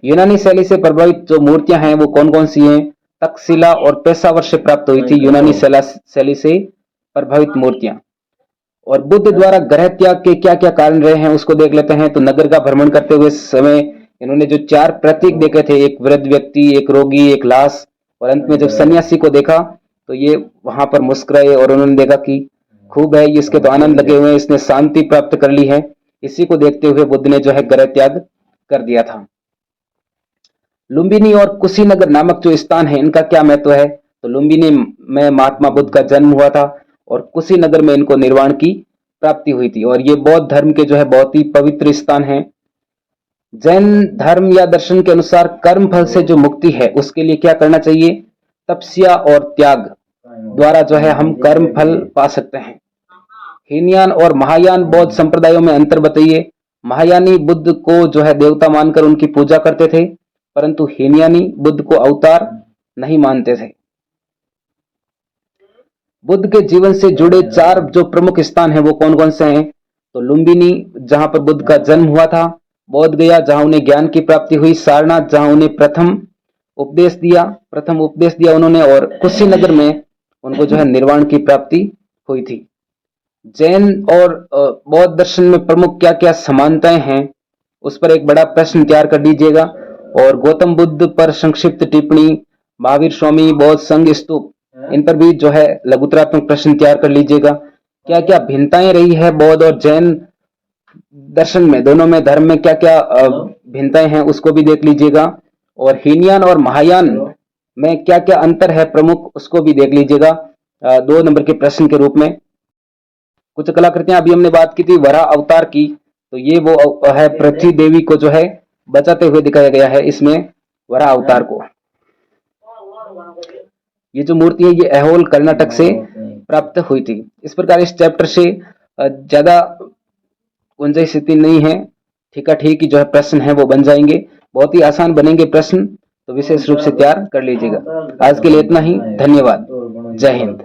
यूनानी शैली से प्रभावित जो मूर्तियां हैं वो कौन कौन सी हैं? तक्षशिला और पेशावर से प्राप्त हुई थी यूनानी शैली से प्रभावित मूर्तियां। और बुद्ध द्वारा ग्रह त्याग के क्या क्या कारण रहे हैं उसको देख लेते हैं। तो नगर का भ्रमण करते हुए समय इन्होंने जो 4 प्रतीक देखे थे, एक वृद्ध व्यक्ति, एक रोगी, एक लाश, और अंत में जब सन्यासी को देखा तो ये वहां पर मुस्कुराए और उन्होंने देखा कि खूब है, इसके तो आनंद लगे हुए हैं, इसने शांति प्राप्त कर ली है। इसी को देखते हुए बुद्ध ने जो है ग्रह त्याग कर दिया था। लुम्बिनी और कुशीनगर नामक जो स्थान है इनका क्या महत्व है? तो लुम्बिनी में महात्मा बुद्ध का जन्म हुआ था और कुशीनगर में इनको निर्वाण की प्राप्ति हुई थी। और ये बौद्ध धर्म के जो है बहुत ही पवित्र स्थान है। जैन धर्म या दर्शन के अनुसार कर्म फल से जो मुक्ति है उसके लिए क्या करना चाहिए? तपस्या और त्याग द्वारा जो है हम कर्म फल पा सकते हैं। हीनयान और महायान बौद्ध संप्रदायों में अंतर बताइए। महायानी बुद्ध को जो है देवता मानकर उनकी पूजा करते थे, परंतु हीनयानी बुद्ध को अवतार नहीं मानते थे। बुद्ध के जीवन से जुड़े 4 जो प्रमुख स्थान हैं वो कौन कौन से हैं? तो लुम्बिनी जहां पर बुद्ध का जन्म हुआ था, बोध गया जहां उन्हें ज्ञान की प्राप्ति हुई, सारनाथ जहां उन्हें प्रथम उपदेश दिया उन्होंने, और कुशीनगर में उनको जो है निर्वाण की प्राप्ति हुई थी। जैन और बौद्ध दर्शन में प्रमुख क्या क्या समानताएं हैं उस पर एक बड़ा प्रश्न तैयार कर लीजिएगा। और गौतम बुद्ध पर संक्षिप्त टिप्पणी, महावीर स्वामी, बौद्ध संघ स्तूप, इन पर भी जो है लघुतरात्मक प्रश्न तैयार कर लीजिएगा। क्या क्या भिन्नताएं रही है बौद्ध और जैन दर्शन में, दोनों में धर्म में क्या क्या भिन्नताएं हैं उसको भी देख लीजिएगा। और हीनयान और महायान में क्या क्या अंतर है प्रमुख उसको भी देख लीजिएगा 2 नंबर के प्रश्न के रूप में। कुछ कलाकृतियां अभी हमने बात की थी वराह अवतार की, तो ये वो है पृथ्वी देवी को जो है बचाते हुए दिखाया गया है इसमें वराह अवतार को। ये जो मूर्ति है ये ऐहोल कर्नाटक से प्राप्त हुई थी। इस प्रकार इस चैप्टर से ज्यादा गुंजाइश स्थिति नहीं है, ठीक जो है प्रश्न है वो बन जाएंगे, बहुत ही आसान बनेंगे प्रश्न, तो विशेष रूप से तैयार कर लीजिएगा। आज के लिए इतना ही, धन्यवाद, जय हिंद।